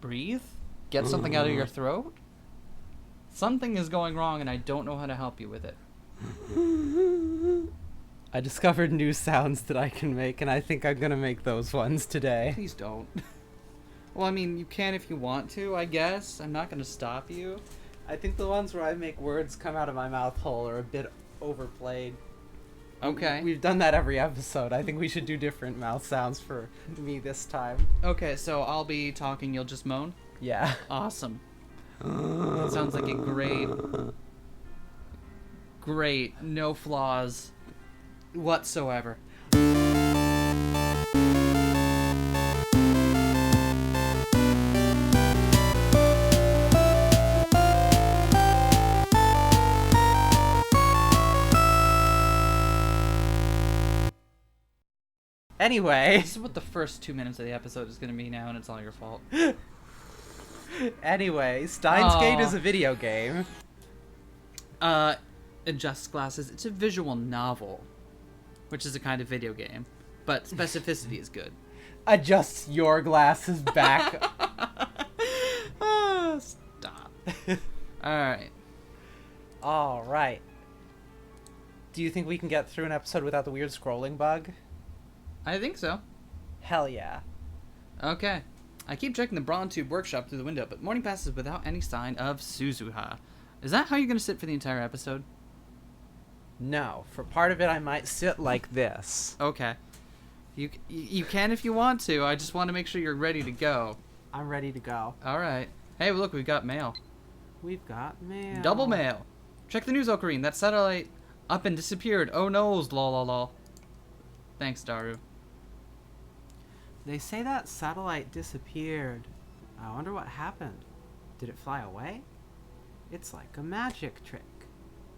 Breathe? Get something out of your throat? Something is going wrong and I don't know how to help you with it. I discovered new sounds that I can make, and I think I'm gonna make those ones today. Please don't. Well, I mean, you can if you want to, I guess. I'm not gonna stop you. I think the ones where I make words come out of my mouth hole are a bit overplayed. Okay. We've done that every episode. I think we should do different mouth sounds for me this time. Okay, so I'll be talking, you'll just moan? Yeah. Awesome. That sounds like a great, no flaws whatsoever. Anyway. This is what the first 2 minutes of the episode is going to be now, and it's all your fault. Anyway, Steins Gate is a video game. Adjust glasses. It's a visual novel, which is a kind of video game, but specificity is good. Adjust your glasses back. Stop. Alright. Alright. Do you think we can get through an episode without the weird scrolling bug? I think so. Hell yeah. Okay. I keep checking the Braun Tube workshop through the window, but morning passes without any sign of Suzuha. Is that how you're going to sit for the entire episode? No. For part of it, I might sit like this. Okay. You can if you want to. I just want to make sure you're ready to go. I'm ready to go. Alright. Hey, look, we've got mail. We've got mail. Double mail. Check the news, Ocarine. That satellite up and disappeared. Oh no's, lol lol lol. Thanks, Daru. They say that satellite disappeared. I wonder what happened. Did it fly away? It's like a magic trick.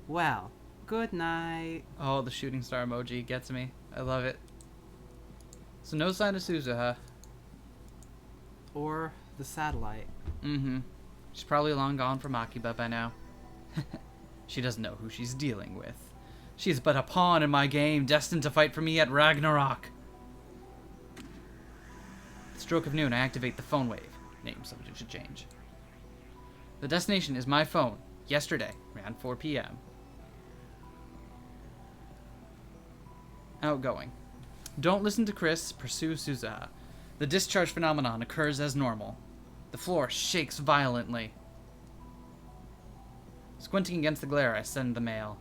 Well, good night. Oh, the shooting star emoji gets me. I love it. So no sign of Suzuha. Or the satellite. Mm-hmm. She's probably long gone from Akiba by now. She doesn't know who she's dealing with. She's but a pawn in my game, destined to fight for me at Ragnarok. Stroke of noon, I activate the phone wave. Name subject should change. The destination is my phone. Yesterday, around 4 p.m. Outgoing. Don't listen to Chris, pursue Suzuha. The discharge phenomenon occurs as normal. The floor shakes violently. Squinting against the glare, I send the mail.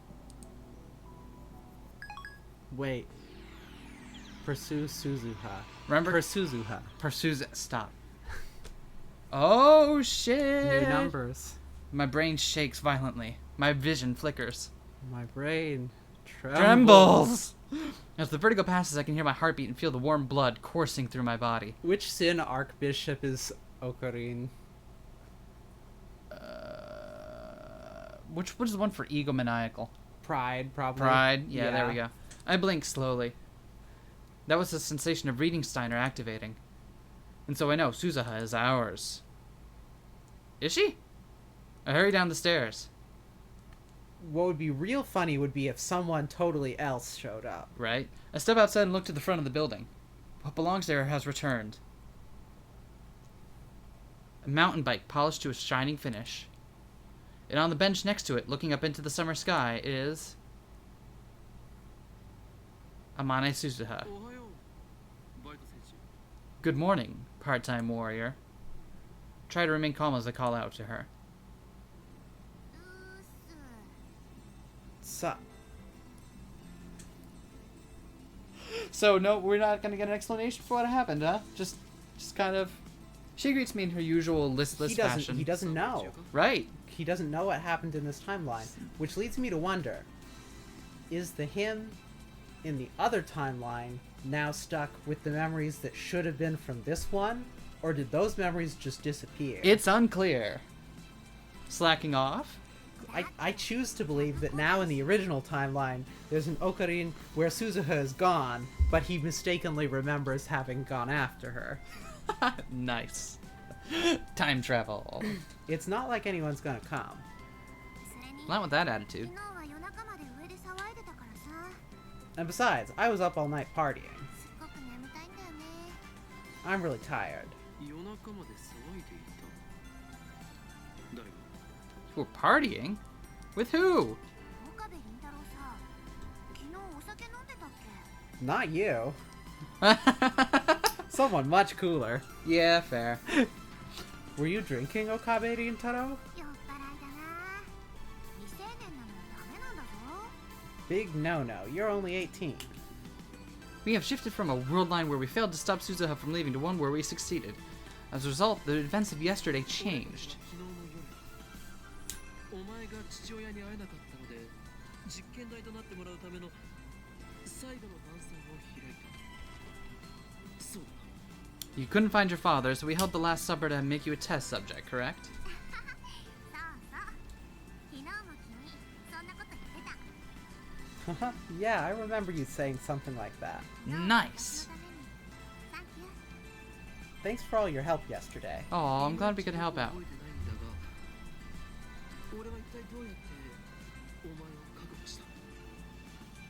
Wait. Pursue Suzuha. Remember? Pursuzuha. Stop. Oh, shit! New numbers. My brain shakes violently. My vision flickers. My brain Trembles! As the vertigo passes, I can hear my heartbeat and feel the warm blood coursing through my body. Which Sin Archbishop is Ocarine? What is the one for egomaniacal? Pride, probably. Pride? Yeah, there we go. I blink slowly. That was the sensation of reading Steiner activating. And so I know Suzuha is ours. Is she? I hurry down the stairs. What would be real funny would be if someone totally else showed up. Right? I step outside and look to the front of the building. What belongs there has returned. A mountain bike polished to a shining finish. And on the bench next to it, looking up into the summer sky, is Amane Suzuha. Good morning, part-time warrior. Try to remain calm as I call out to her. Sup? So, no, we're not going to get an explanation for what happened, huh? Just kind of... She greets me in her usual listless fashion. He doesn't know. Right. He doesn't know what happened in this timeline, which leads me to wonder, is the him in the other timeline now stuck with the memories that should have been from this one, or did those memories just disappear? It's unclear. Slacking off? I choose to believe that now in the original timeline, there's an Ocarine where Suzuha is gone, but he mistakenly remembers having gone after her. Nice. Time travel. It's not like anyone's gonna come. Not with that attitude. And besides, I was up all night partying. I'm really tired. You were partying? With who? Not you. Someone much cooler. Yeah, fair. Were you drinking, Okabe Rintaro? Big no-no. You're only 18. We have shifted from a world line where we failed to stop Suzuha from leaving to one where we succeeded. As a result, the events of yesterday changed. You couldn't find your father, so we held the Last Supper to make you a test subject, correct? Yeah, I remember you saying something like that. Nice! Thanks for all your help yesterday. Oh, I'm glad we could help out.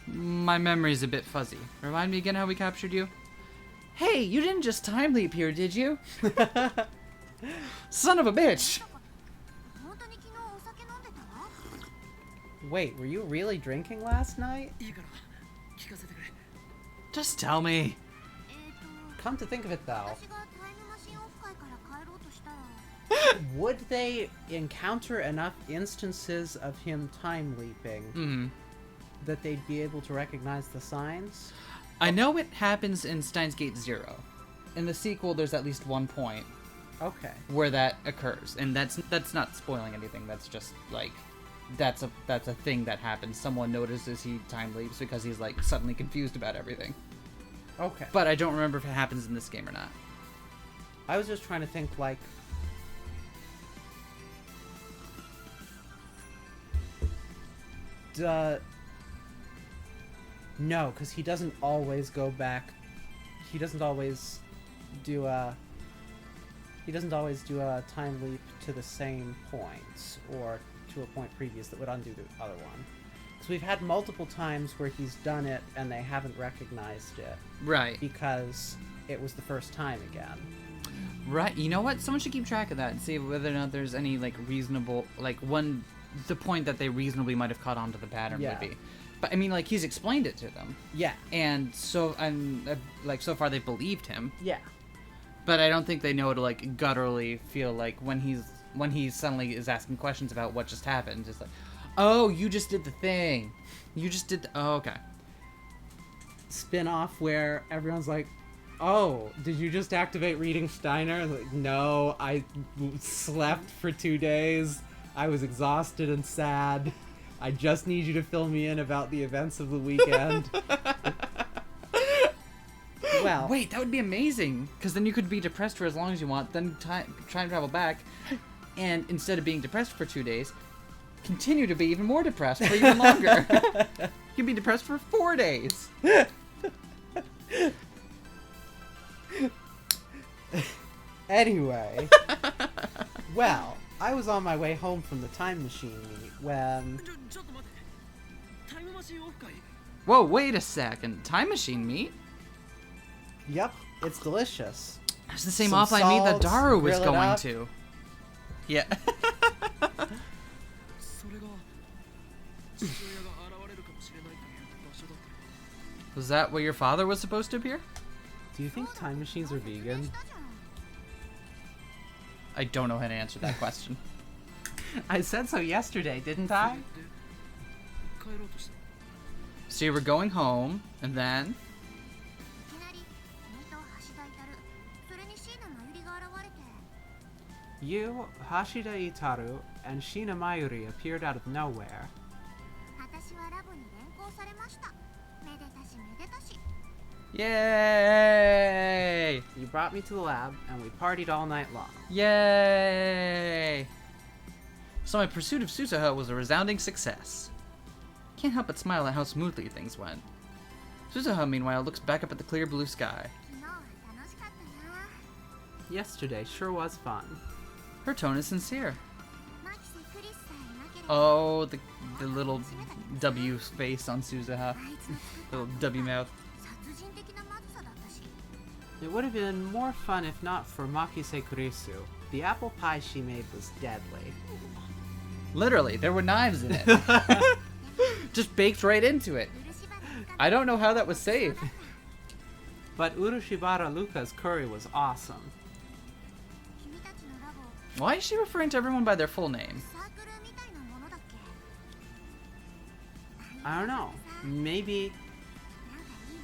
My memory's a bit fuzzy. Remind me again how we captured you? Hey, you didn't just time leap here, did you? Son of a bitch! Wait, were you really drinking last night? Just tell me. Come to think of it, though, would they encounter enough instances of him time leaping that they'd be able to recognize the signs? I know it happens in Steins Gate 0. In the sequel, there's at least one point Okay. where that occurs, and that's not spoiling anything. That's just like that's a thing that happens. Someone notices he time leaps because he's like suddenly confused about everything. Okay. But I don't remember if it happens in this game or not. I was just trying to think, like... No, because he doesn't always go back. He doesn't always do a... He doesn't always do a time leap to the same point, or to a point previous that would undo the other one. Because we've had multiple times where he's done it and they haven't recognized it. Right. Because it was the first time again. Right. You know what? Someone should keep track of that and see whether or not there's any like reasonable, like the point that they reasonably might have caught on to the pattern would be. But I mean, like, he's explained it to them. Yeah. And so so far they believed him. Yeah. But I don't think they know to like gutturally feel like when he suddenly is asking questions about what just happened, just like, oh, you just did the thing. You just did oh, okay. Spin-off where everyone's like, oh, did you just activate reading Steiner? Like, no, I slept for 2 days. I was exhausted and sad. I just need you to fill me in about the events of the weekend. Well, wait, that would be amazing, because then you could be depressed for as long as you want, then try and travel back, and instead of being depressed for 2 days, continue to be even more depressed for even longer. You can be depressed for 4 days. Anyway, well, I was on my way home from the time machine meet when... Whoa, wait a second. Time machine meat? Yep, it's delicious. It's the same Some offline meat that salt, Daru was grill it going up. to. Yeah. Was that where your father was supposed to appear? Do you think time machines are vegan? I don't know how to answer that question. I said so yesterday, didn't I? So you were going home, and then... You, Hashida Itaru, and Shina Mayuri appeared out of nowhere. Yay! You brought me to the lab, and we partied all night long. Yay! So my pursuit of Suzuha was a resounding success. Can't help but smile at how smoothly things went. Suzuha, meanwhile, looks back up at the clear blue sky. Yesterday sure was fun. Her tone is sincere. Oh, the little W face on Suzuha. Little W mouth. It would have been more fun if not for Makise Kurisu. The apple pie she made was deadly. Literally, there were knives in it. Just baked right into it. I don't know how that was safe. But Urushibara Luca's curry was awesome. Why is she referring to everyone by their full name? I don't know. Maybe...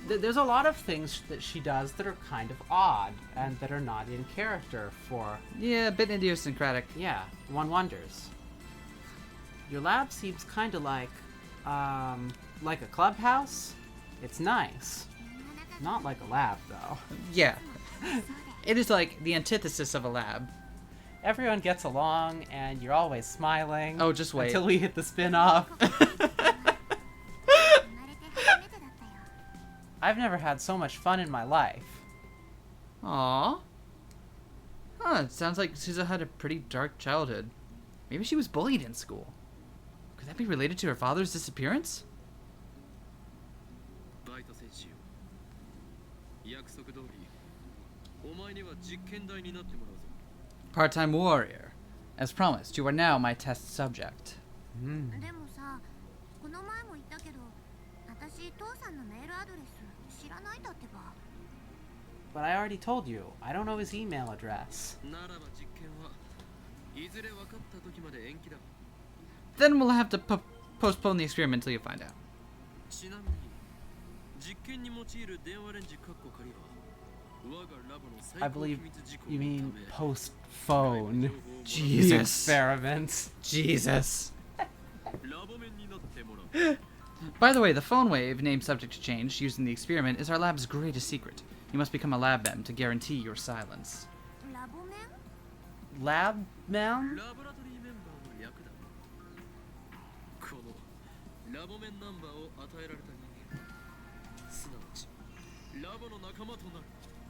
There's a lot of things that she does that are kind of odd and that are not in character for... Yeah, a bit idiosyncratic. Yeah, one wonders. Your lab seems kind of like a clubhouse. It's nice. Not like a lab, though. Yeah. It is like the antithesis of a lab. Everyone gets along, and you're always smiling. Oh, just wait. Until we hit the spin-off. I've never had so much fun in my life. Aww. Huh, it sounds like Suza had a pretty dark childhood. Maybe she was bullied in school. Could that be related to her father's disappearance? Part-time warrior. As promised, you are now my test subject. But I already told you, I don't know his email address. Then we'll have to postpone the experiment until you find out. I believe you mean postphone. Jesus. The experiment. Jesus. By the way, the phone wave, named subject to change, used in the experiment, is our lab's greatest secret. You must become a lab mem to guarantee your silence. Lab mem?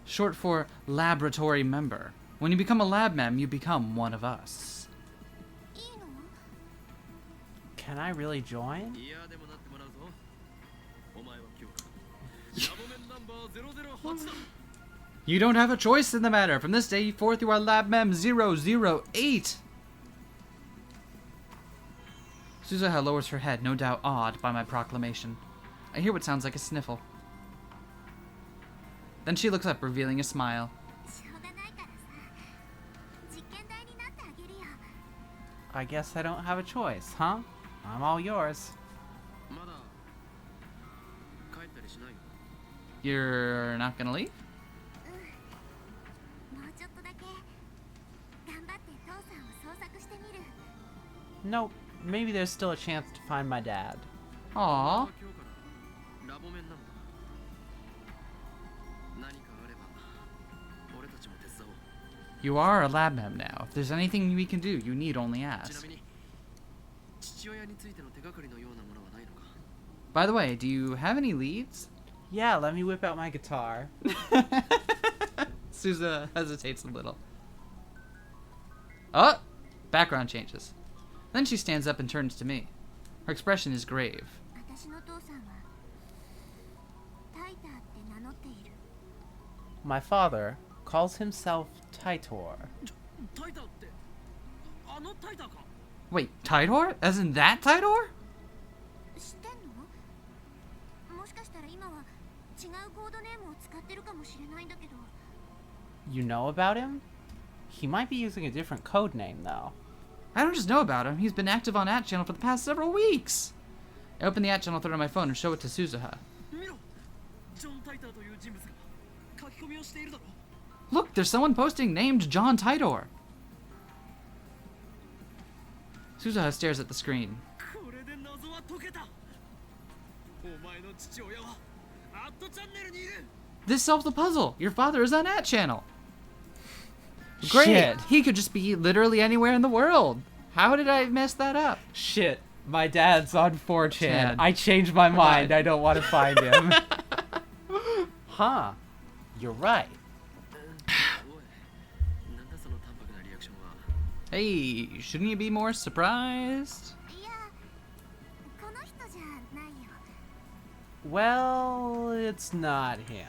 Short for laboratory member. When you become a lab mem, you become one of us. Can I really join? You don't have a choice in the matter. From this day forth, you are lab mem 008. Suzuha lowers her head, no doubt awed by my proclamation. I hear what sounds like a sniffle. Then she looks up, revealing a smile. I guess I don't have a choice, huh? I'm all yours. You're not gonna leave? Nope. Maybe there's still a chance to find my dad. Aww. You are a lab mem now. If there's anything we can do, you need only ask. By the way, do you have any leads? Yeah, let me whip out my guitar. Suza hesitates a little. Oh! Background changes. Then she stands up and turns to me. Her expression is grave. My father calls himself Taitor. Wait, Tidor? As in that Tidor? You know about him? He might be using a different code name, though. I don't just know about him. He's been active on @channel for the past several weeks. I open the @channel thread on my phone and show it to Suzuha. Look, there's someone posting named John Tidor. Suzuha stares at the screen. This solves the puzzle. Your father is on @channel. Great. Shit. He could just be literally anywhere in the world. How did I mess that up? Shit. My dad's on 4chan. Chan. I changed my mind. I don't want to find him. Huh. You're right. Hey, shouldn't you be more surprised? Well, it's not him.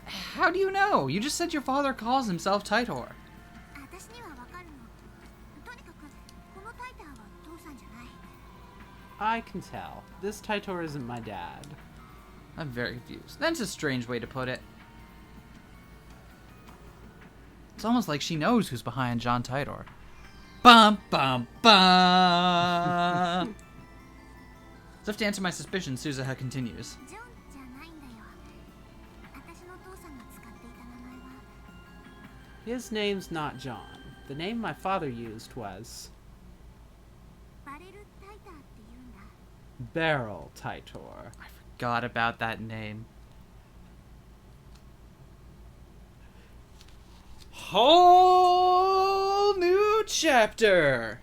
How do you know? You just said your father calls himself Titor. I can tell. This Titor isn't my dad. I'm very confused. That's a strange way to put it. It's almost like she knows who's behind John Titor. Bum, bum, bum! As if to answer my suspicions, Suzuha continues. His name's not John. The name my father used was... Barrel Titor. I forgot about that name. Whole new chapter!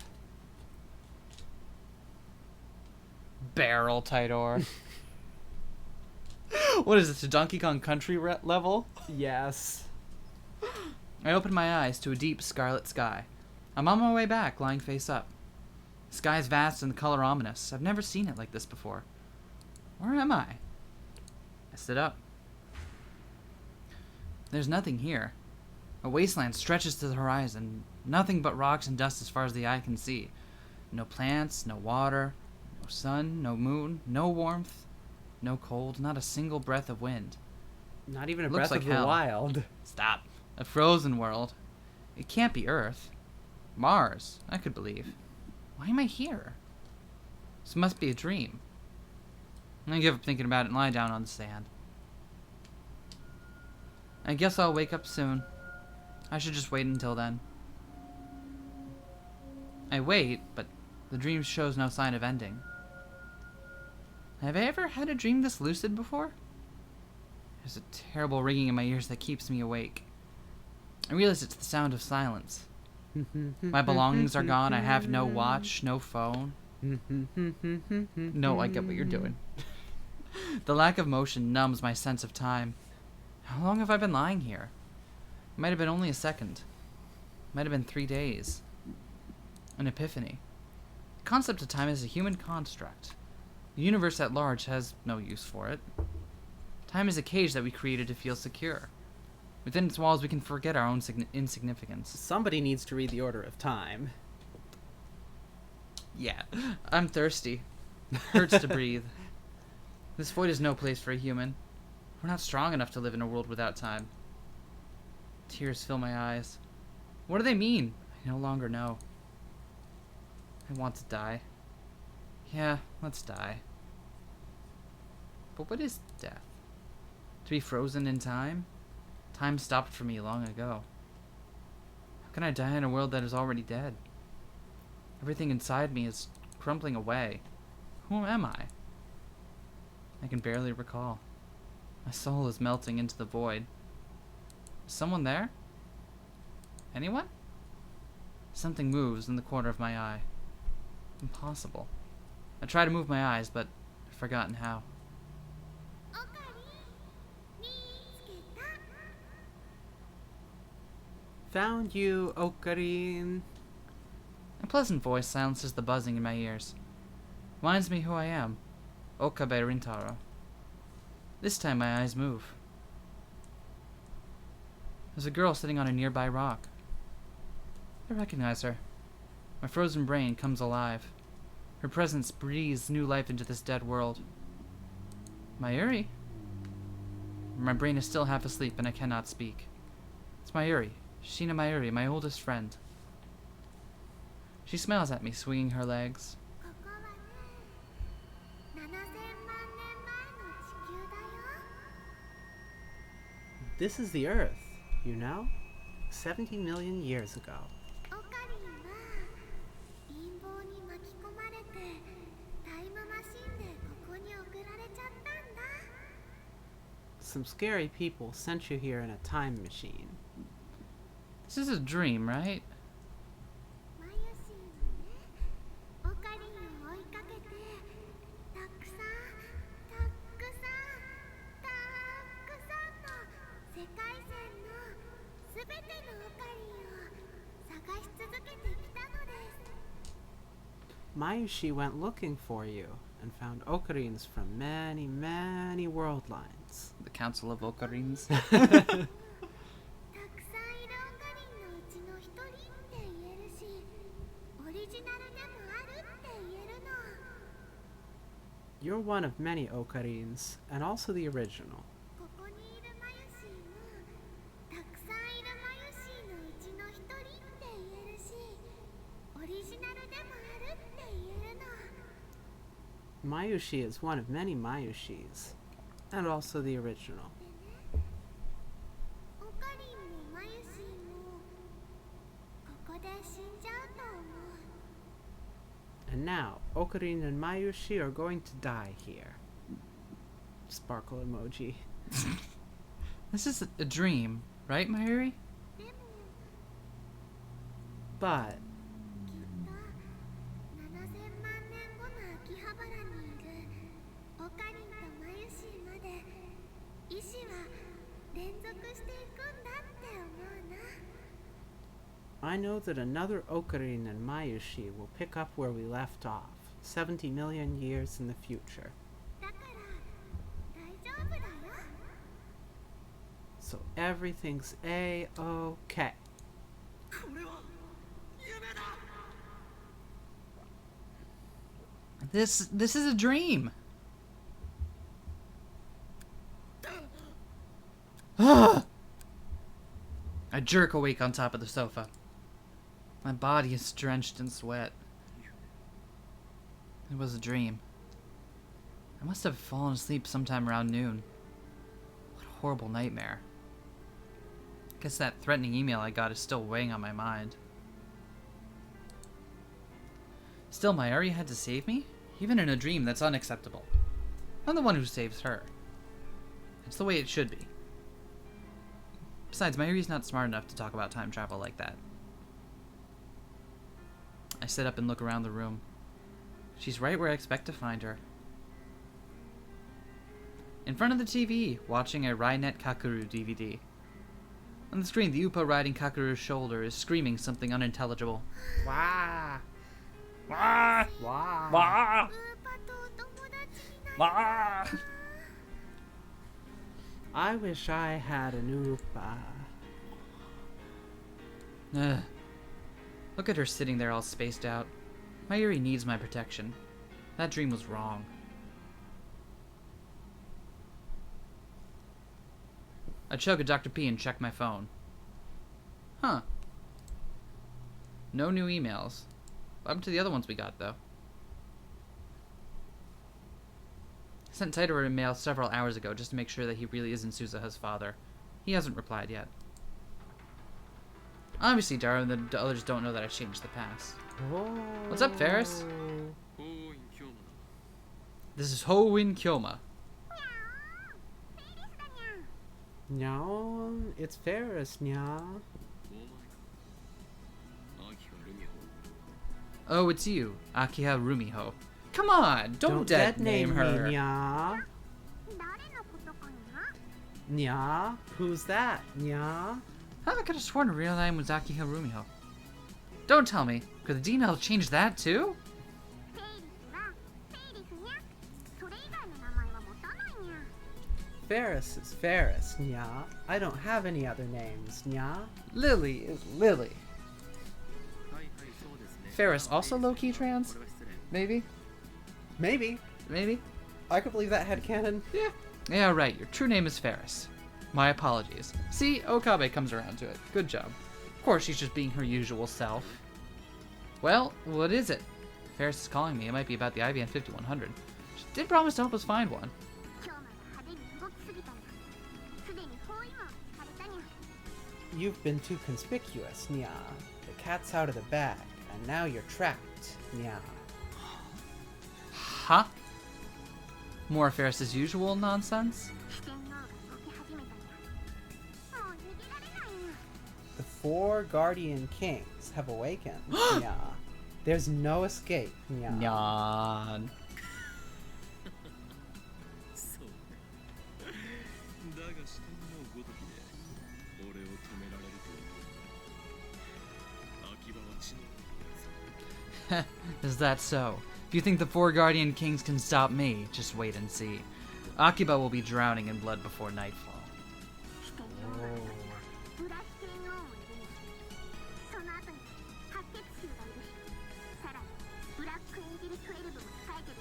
Barrel Titor. What is this, a Donkey Kong Country level? Yes. I opened my eyes to a deep scarlet sky. I'm on my way back, lying face up. The sky is vast and the color ominous. I've never seen it like this before. Where am I? I stood up. There's nothing here. A wasteland stretches to the horizon. Nothing but rocks and dust as far as the eye can see. No plants, no water, no sun, no moon, no warmth, no cold, not a single breath of wind. Not even a Looks breath like of hell. the wild. Stop. A frozen world. It can't be Earth. Mars, I could believe. Why am I here? This must be a dream. I give up thinking about it and lie down on the sand. I guess I'll wake up soon. I should just wait until then. I wait, but the dream shows no sign of ending. Have I ever had a dream this lucid before? There's a terrible ringing in my ears that keeps me awake. I realize it's the sound of silence. My belongings are gone. I have no watch, no phone. No, I get what you're doing. The lack of motion numbs my sense of time. How long have I been lying here? It might have been only a second. It might have been 3 days. An epiphany. The concept of time is a human construct. The universe at large has no use for it. Time is a cage that we created to feel secure. Within its walls, we can forget our own insignificance. Somebody needs to read the Order of Time. Yeah, I'm thirsty. Hurts to breathe. This void is no place for a human. We're not strong enough to live in a world without time. Tears fill my eyes. What do they mean? I no longer know. I want to die. Yeah, let's die. But what is death? To be frozen in time? Time stopped for me long ago. How can I die in a world that is already dead? Everything inside me is crumbling away. Who am I? I can barely recall. My soul is melting into the void. Is someone there? Anyone? Something moves in the corner of my eye. Impossible. I try to move my eyes, but I've forgotten how. Found you, Ocarine. A pleasant voice silences the buzzing in my ears. Reminds me who I am. Okabe Rintaro. This time my eyes move. There's a girl sitting on a nearby rock. I recognize her. My frozen brain comes alive. Her presence breathes new life into this dead world. Mayuri? My brain is still half asleep and I cannot speak. It's Mayuri. Shina Mayuri, my oldest friend. She smiles at me, swinging her legs. This is the Earth, you know? 70 million years ago. Some scary people sent you here in a time machine. This is a dream, right? Mayushi went looking for you, and found ocarines from many, many world lines. The Council of Ocarines. たくさんいるオカリンのうちの一人って言えるし、オリジナルでもあるって言えるの。 You're one of many ocarins, and also the original. ここにいるマユシーもたくさんいるマユシーのうちの一人って言えるし、オリジナルでもあるって言えるの。 Mayushi is one of many Mayushis, and also the original. オカリンもマユシーもここで死んじゃうと思う。 And now, Ocarina and Mayushi are going to die here. Sparkle emoji. This is a dream, right, Mayuri? でも But きっと7000万年後の秋葉原にいるオカリンとマユシーまで意志は連続していくんだって思うな。 I know that another Ocarina and Mayushi will pick up where we left off, 70 million years in the future. だから大丈夫だよ。 So everything's A-OK. This is a dream. I jerk awake on top of the sofa. My body is drenched in sweat. It was a dream. I must have fallen asleep sometime around noon. What a horrible nightmare. Guess that threatening email I got is still weighing on my mind. Still, Mayuri had to save me? Even in a dream, that's unacceptable. I'm the one who saves her. It's the way it should be. Besides, Mayuri's not smart enough to talk about time travel like that. I sit up and look around the room. She's right where I expect to find her. In front of the TV, watching a Rainet Kakuru DVD. On the screen, the Upa riding Kakuru's shoulder is screaming something unintelligible. Wah! Wah! Wah! Wah! ウーパとお友達になる。 Wah! I wish I had an Upa. Ugh. Look at her sitting there all spaced out. Mayuri needs my protection. That dream was wrong. I chug a Dr. P and check my phone. Huh. No new emails. What happened to the other ones we got, though? I sent Taito a mail several hours ago just to make sure that he really isn't Suzuha's father. He hasn't replied yet. Obviously, Dara and the others don't know that I changed the past. Oh. What's up, Ferris? This is Hoin Kyoma. No, it's Ferris, nya. Oh, it's you, Akiha Rumiho. Come on, don't dead name her. me, nya. 誰のことかな？ Nya? Who's that, nya? How I could have sworn her real name was Akiha Rumiho. Don't tell me, could the D-mail change that too? フェイリスはフェイリスにゃ。それ以外の名前は持たないにゃ。 Ferris is Ferris, nya. I don't have any other names, nya. Lily is Lily. Ferris also low-key trans? Maybe? Maybe. Maybe? I could believe that headcanon. Yeah. Yeah, right, your true name is Ferris. My apologies. See, Okabe comes around to it. Good job. Of course, she's just being her usual self. Well, what is it? Ferris is calling me. It might be about the IBM 5100. She did promise to help us find one. 今日まで派手に動きすぎたにゃ。すでに包囲網にされたにゃ。 You've been too conspicuous, nya. The cat's out of the bag, and now you're trapped, nya. Huh? More Ferris's usual nonsense? 四天王が動き始めたにゃ。もう逃げられないにゃ。 The four guardian kings have awakened, nya. There's no escape, nya. Nyan. そうだが四天王ごときで俺を止められるとは秋葉は血の Is that so? If you think the 4 Guardian Kings can stop me, just wait and see. Akiba will be drowning in blood before nightfall. ブラス系の王を入れにその後に白血球がいるしさらにブラックエンジェル12も控えてるん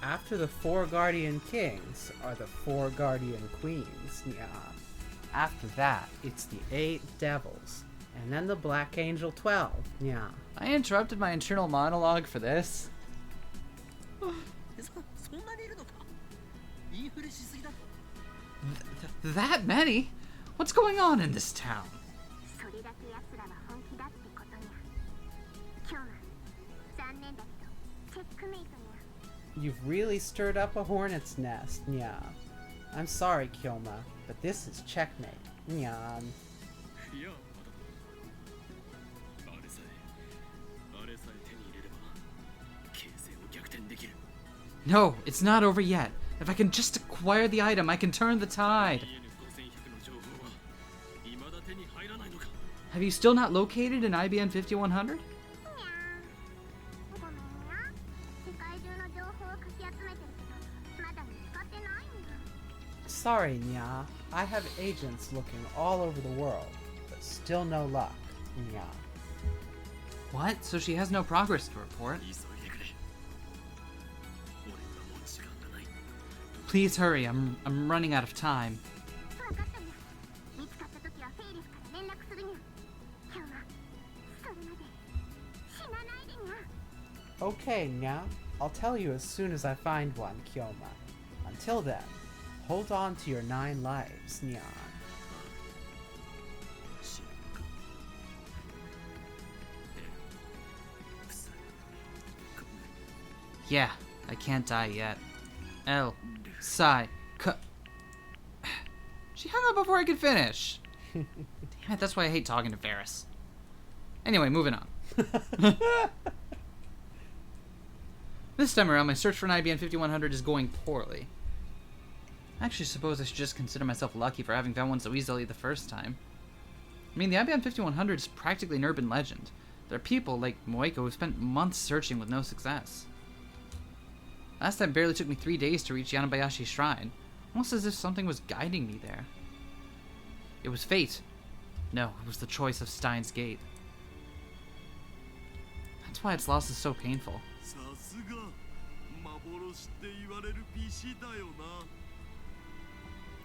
だ After the 4 Guardian Kings are the 4 Guardian Queens, yeah. After that, it's the 8 Devils, and then the Black Angel 12, yeah. I interrupted my internal monologue for this. そんなにいるのかインフレしすぎだ That many? What's going on in this town? それだけ奴らは本気だってことにゃ今日は残念だけどチェックメイトにゃ You've really stirred up a hornet's nest, yeah. I'm sorry, Kyoma, but this is checkmate, yeah. いやまだだあれさえ手に入れれば形勢を逆転できる No, it's not over yet. If I can just acquire the item, I can turn the tide. EN5100 の情報は未だ手に入らないのか Have you still not located an IBN 5100? にゃーごめんな世界中の情報をかき集めてるけどまだ見つかってないんだ Sorry, nya. I have agents looking all over the world, but still no luck, nya. What? So she has no progress to report? 急いでくれ俺にはもう時間がない Please hurry, I'm running out of time. 分かったにゃ見つかった時はフェイリスから連絡するにゃ今日はそれまで死なないでにゃ Okay, nya. I'll tell you as soon as I find one, Kyoma. Until then, hold on to your 9 lives, nya. 死ぬのか臭い Yeah, I can't die yet. L. Sigh. She hung up before I could finish. Damn it, that's why I hate talking to Varys. Anyway, moving on. This time around, my search for an IBN 5100 is going poorly. I actually suppose I should just consider myself lucky for having found one so easily the first time. I mean, the IBN 5100 is practically an urban legend. There are people like Moiko who spent months searching with no success. Last time barely took me 3 days to reach Yanabayashi Shrine, almost as if something was guiding me there. It was fate. No, it was the choice of Stein's Gate. That's why its loss is so painful. さすが幻って言われる PC だよな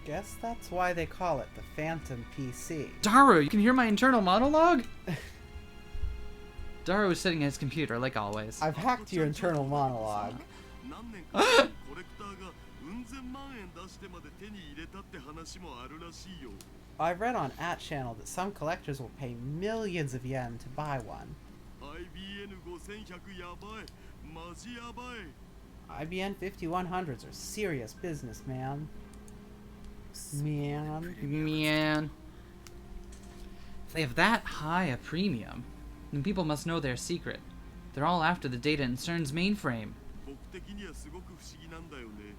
Guess that's why they call it the Phantom PC. Daru, you can hear my internal monologue? Daru was sitting at his computer, like always. I've hacked your internal monologue. 何年か前にコレクターがうん千万円出してまで手に入れたって話もあるらしいよ I've read on @channel that some collectors will pay millions of yen to buy one. IBN5100 やばいマジやばい IBN 5100s are serious business, man. Man. Man. If they have that high a premium, then people must know their secret. They're all after the data in CERN's mainframe. 僕的にはすごく不思議なんだよね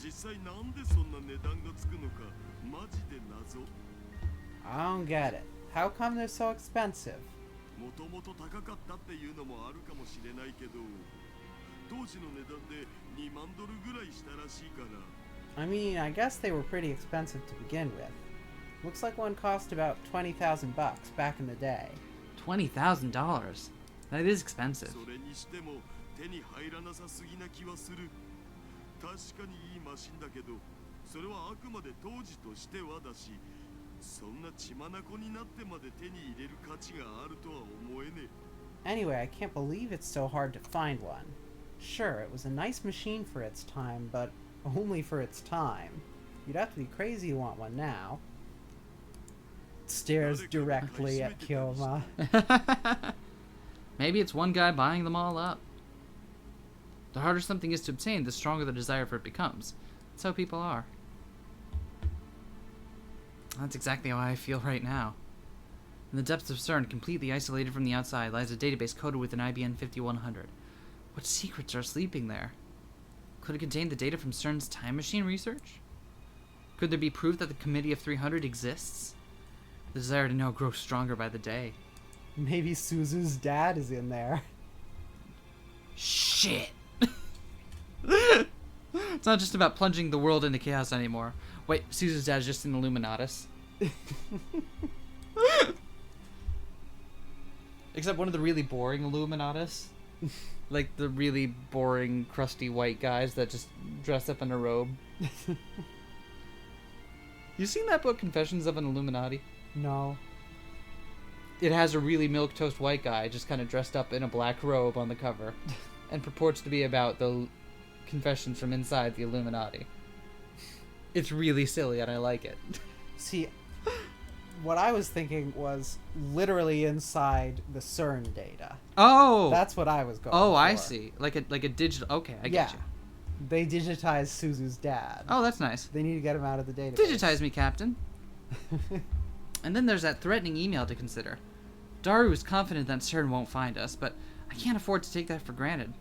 実際なんでそんな値段がつくのかマジで謎 I don't get it. How come they're so expensive? もともと高かったっていうのもあるかもしれないけど当時の値段で2万ドルぐらいしたらしいから I mean, I guess they were pretty expensive to begin with. Looks like one cost about 20,000 bucks back in the day. $20,000. That is expensive. それにしても手に入らなさすぎな気はする確かにいいマシンだけどそれはあくまで当時としてはだしそんな血眼になってまで手に入れる価値があるとは思えね Anyway, I can't believe it's so hard to find one. Sure, it was a nice machine for its time, but only for its time. You'd have to be crazy to want one now. Stares directly at Kyoma. Maybe it's one guy buying them all up. The harder something is to obtain, the stronger the desire for it becomes. That's how people are. That's exactly how I feel right now. In the depths of CERN, completely isolated from the outside, lies a database coded with an IBN 5100. What secrets are sleeping there? Could it contain the data from CERN's time machine research? Could there be proof that the Committee of 300 exists? The desire to know grows stronger by the day. Maybe Suzu's dad is in there. Shit. It's not just about plunging the world into chaos anymore. Wait, Suzu's dad is just an Illuminatus. Except one of the really boring Illuminatus. Like the really boring, crusty white guys that just dress up in a robe. You seen that book, Confessions of an Illuminati? No. It has a really milquetoast white guy just kind of dressed up in a black robe on the cover. And purports to be about the confessions from inside the Illuminati. It's really silly and I like it. See, what I was thinking was literally inside the CERN data. Oh! That's what I was going Oh, for. I see. Like a digital... Okay, I get you. They digitized Suzu's dad. Oh, that's nice. They need to get him out of the database. Digitize me, Captain. And then there's that threatening email to consider. Daru is confident that CERN won't find us, but I can't afford to take that for granted.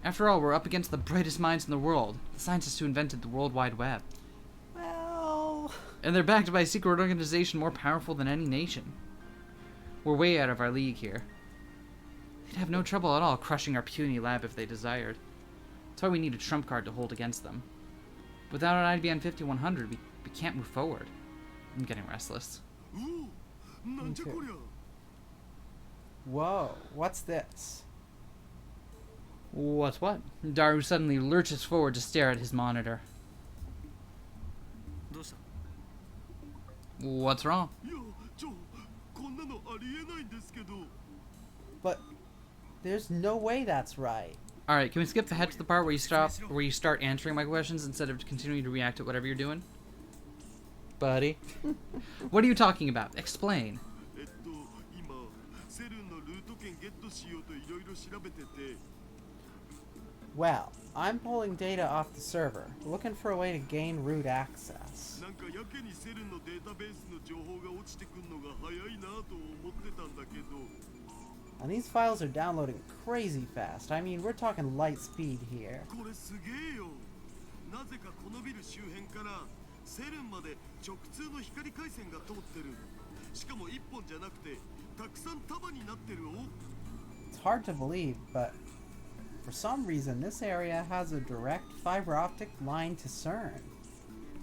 After all, we're up against the brightest minds in the world, the scientists who invented the World Wide Web. Well... And they're backed by a secret organization more powerful than any nation. We're way out of our league here. They'd have no trouble at all crushing our puny lab if they desired. That's why we need a trump card to hold against them. Without an IBN 5100, we can't move forward. I'm getting restless. Whoa, what's this? What's what? Daru suddenly lurches forward to stare at his monitor. どうした What's wrong? いやこんなのありえないんですけど But there's no way that's right. Alright, can we skip ahead to the part where you start answering my questions instead of continuing to react to whatever you're doing? Buddy? What are you talking about? Explain. 今セルンのルート券ゲットしようといろいろ調べてて Well, I'm pulling data off the server, looking for a way to gain root access. なんかやけにセルンのデータベースの情報が落ちてくるのが早いなと思ってたんだけど And these files are downloading crazy fast. I mean, we're talking light speed here. これすげえよなぜかこのビル周辺からセルンまで直通の光回線が通ってるしかも一本じゃなくてたくさん束になってるお It's hard to believe, but for some reason, this area has a direct fiber optic line to CERN.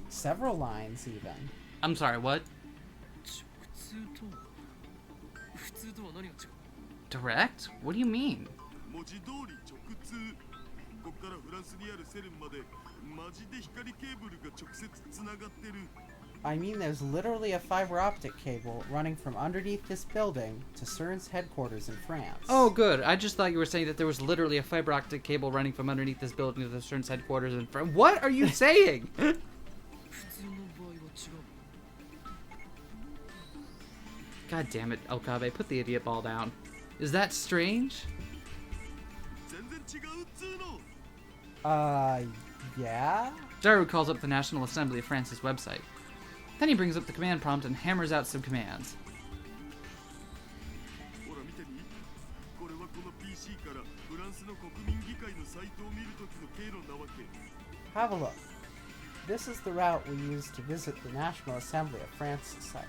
Several lines, even. I'm sorry, what? 直通と普通とは何が違う Direct? What do you mean? 文字通り直通こっからフランスにあるセルンまでマジで光ケーブルが直接つながってる I mean, there's literally a fiber optic cable running from underneath this building to CERN's headquarters in France. Oh, good. I just thought you were saying that there was literally a fiber optic cable running from underneath this building to the CERN's headquarters in France. What are you saying? 普通の場合は違う God damn it, Okabe, put the idiot ball down. Is that strange? 全然違うっつうの Yeah? Daru calls up the National Assembly of France's website. Then he brings up the command prompt and hammers out some commands. ほら見てみこれはこの PC からフランスの国民議会のサイトを見るときの経路なわけ Have a look. This is the route we use to visit the National Assembly of France's site.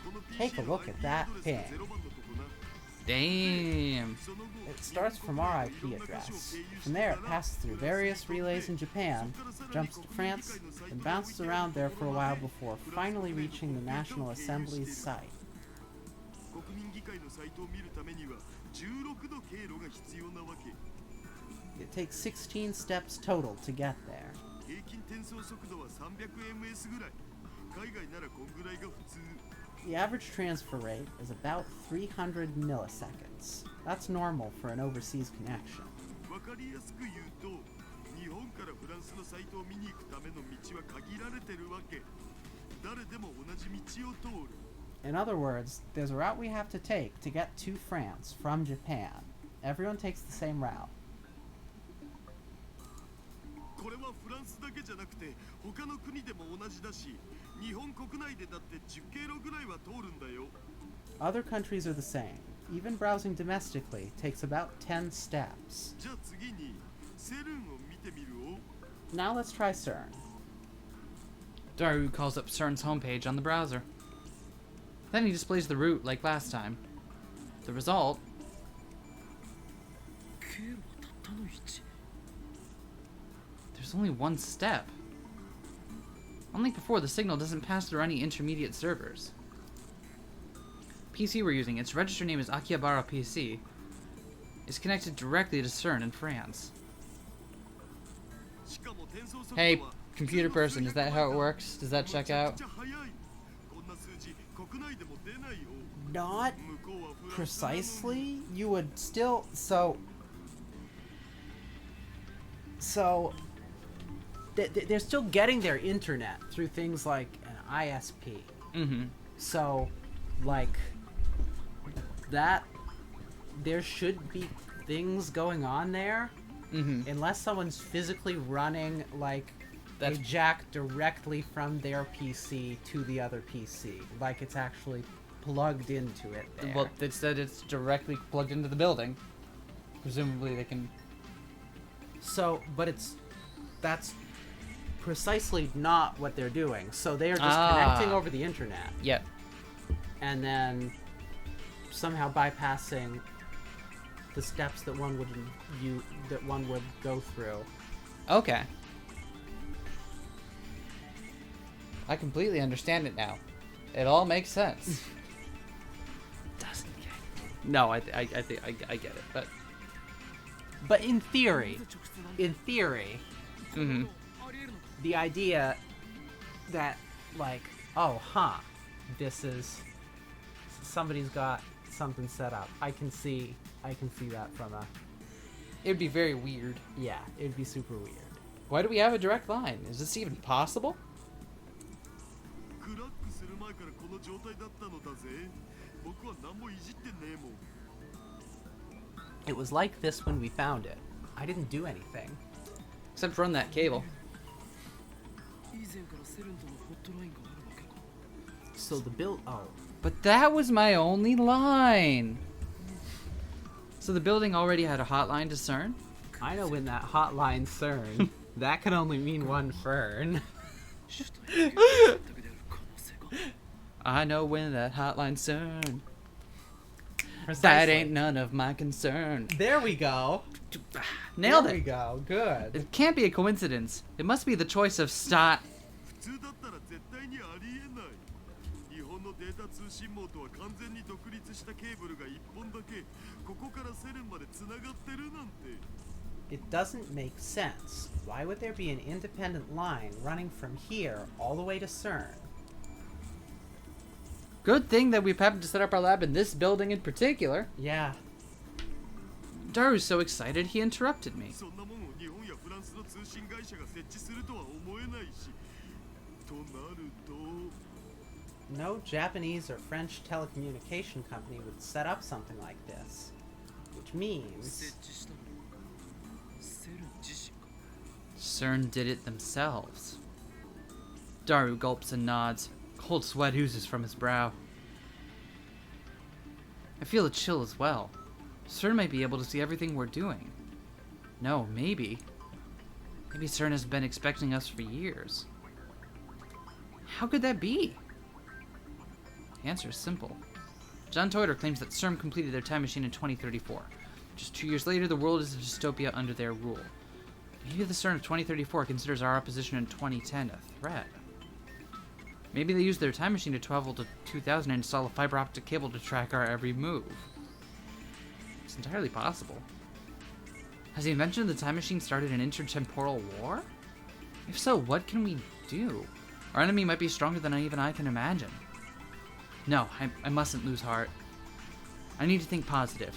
この Take a PC の look IP at that アドレス ping. 0番のとこな Damn. その後 It starts from our IP address. From there, it passes through various relays in Japan, jumps to France, then bounces around there for a while before finally reaching the National Assembly's site. 国民議会のサイトを見るためには16の経路が必要なわけ It takes 16 steps total to get there. 平均転送速度は 300ms ぐらい海外ならこんぐらいが普通 The average transfer rate is about 300 milliseconds. That's normal for an overseas connection. わかりやすく言うと日本からフランスのサイトを見に行くための道は限られてるわけ誰でも同じ道を通る In other words, there's a route we have to take to get to France from Japan. Everyone takes the same route. これはフランスだけじゃなくて他の国でも同じだし日本国内でだって10経路ぐらいは通るんだよ Other countries are the same. Even browsing domestically takes about 10 steps. じゃあ次にセルンを見てみるお Now let's try CERN. Daru calls up CERN's homepage on the browser. Then he displays the route like last time. The result 経路はたったの1。 There's only one step. Unlike before, the signal doesn't pass through any intermediate servers. PC we're using, its register name is Akihabara PC, is connected directly to CERN in France. Hey, computer person, is that how it works? Does that check out? Not precisely. You would still they're still getting their internet through things like an ISP. Mm-hmm. So, like, that, there should be things going on there, unless someone's physically running, like, a jack directly from their PC to the other PC. Like, it's actually plugged into it there. Well, they said it's directly plugged into the building. Presumably they can... So, but that's precisely not what they're doing. So they are just connecting over the internet. Yep. And then somehow bypassing the steps that one would go through. Okay. I completely understand it now. It all makes sense. Doesn't get it. No, I think I get it, But in theory, mm-hmm. the idea that, like, this is, somebody's got something set up. I can see that from a... It would be very weird. Yeah, it'd be super weird. Why do we have a direct line? Is this even possible? It was like this when we found it. I didn't do anything. Except run that cable. 以前からセレンとのホットラインがあるわけか。 So the But that was my only line. So the building already had a hotline to CERN? I know when that hotline CERN, that can only mean one fern. I know when that hotline CERN. Precisely. That ain't none of my concern. There we go. Nailed There we it. go. Good. It can't be a coincidence. It must be the choice of start. 普通だったら絶対にありえない。日本のデータ通信網とは完全に独立したケーブルが1本だけここからセレンまでつながってるなんて。 It doesn't make sense. Why would there be an independent line running from here all the way to CERN? Good thing that we've happened to set up our lab in this building in particular. Yeah. Daru's so excited he interrupted me. そんなもんを日本やフランスの通信会社が設置するとは思えないし。となると。 No Japanese or French telecommunication company would set up something like this. Which means... 設置したのはセレン自身か。 CERN did it themselves. Daru gulps and nods. Cold sweat oozes from his brow. I feel a chill as well. CERN might be able to see everything we're doing. No, maybe. Maybe CERN has been expecting us for years. How could that be? The answer is simple. John Toiter claims that CERN completed their time machine in 2034. Just 2 years later, the world is a dystopia under their rule. Maybe the CERN of 2034 considers our opposition in 2010 a threat. Maybe they used their time machine to travel to 2000 and install a fiber optic cable to track our every move. It's entirely possible. Has the invention of the time machine started an intertemporal war? If so, what can we do? Our enemy might be stronger than even I can imagine. No, I mustn't lose heart. I need to think positive.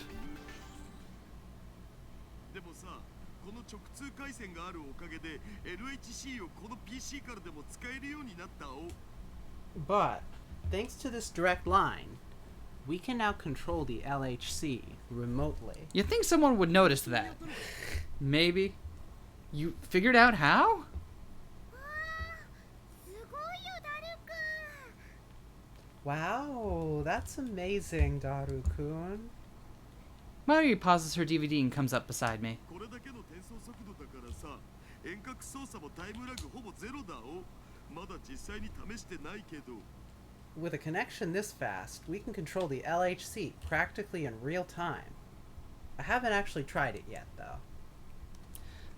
でもさ、この直通回線があるおかげで LHC をこの PC からでも使えるようになったお。 But, thanks to this direct line, we can now control the LHC remotely. You'd think someone would notice that. Maybe. You figured out how? すごいよダルくん。 Wow, that's amazing, Daru-kun. Maori pauses her DVD and comes up beside me. これだけの転送速度だからさ、遠隔操作もタイムラグほぼゼロだお。まだ実際に試してないけど。 With a connection this fast, we can control the LHC practically in real time. I haven't actually tried it yet, though.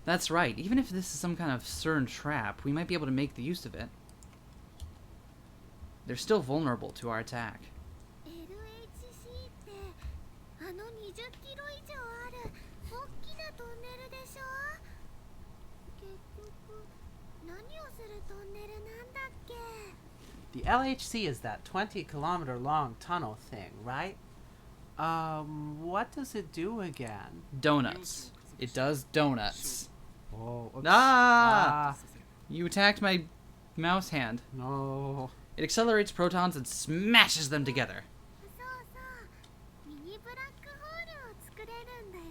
That's right. Even if this is some kind of CERN trap, we might be able to make the use of it. They're still vulnerable to our attack. LHC ってあの20キロ以上ある大きなトンネルでしょ。結局何をするトンネルなんだっけ。 The LHC is that 20-kilometer long tunnel thing, right? What does it do again? Donuts. It does donuts. Oh, oops. Ah! You attacked my mouse hand. No. It accelerates protons and smashes them together. そうそうミニブラックホールを作れるんだよね。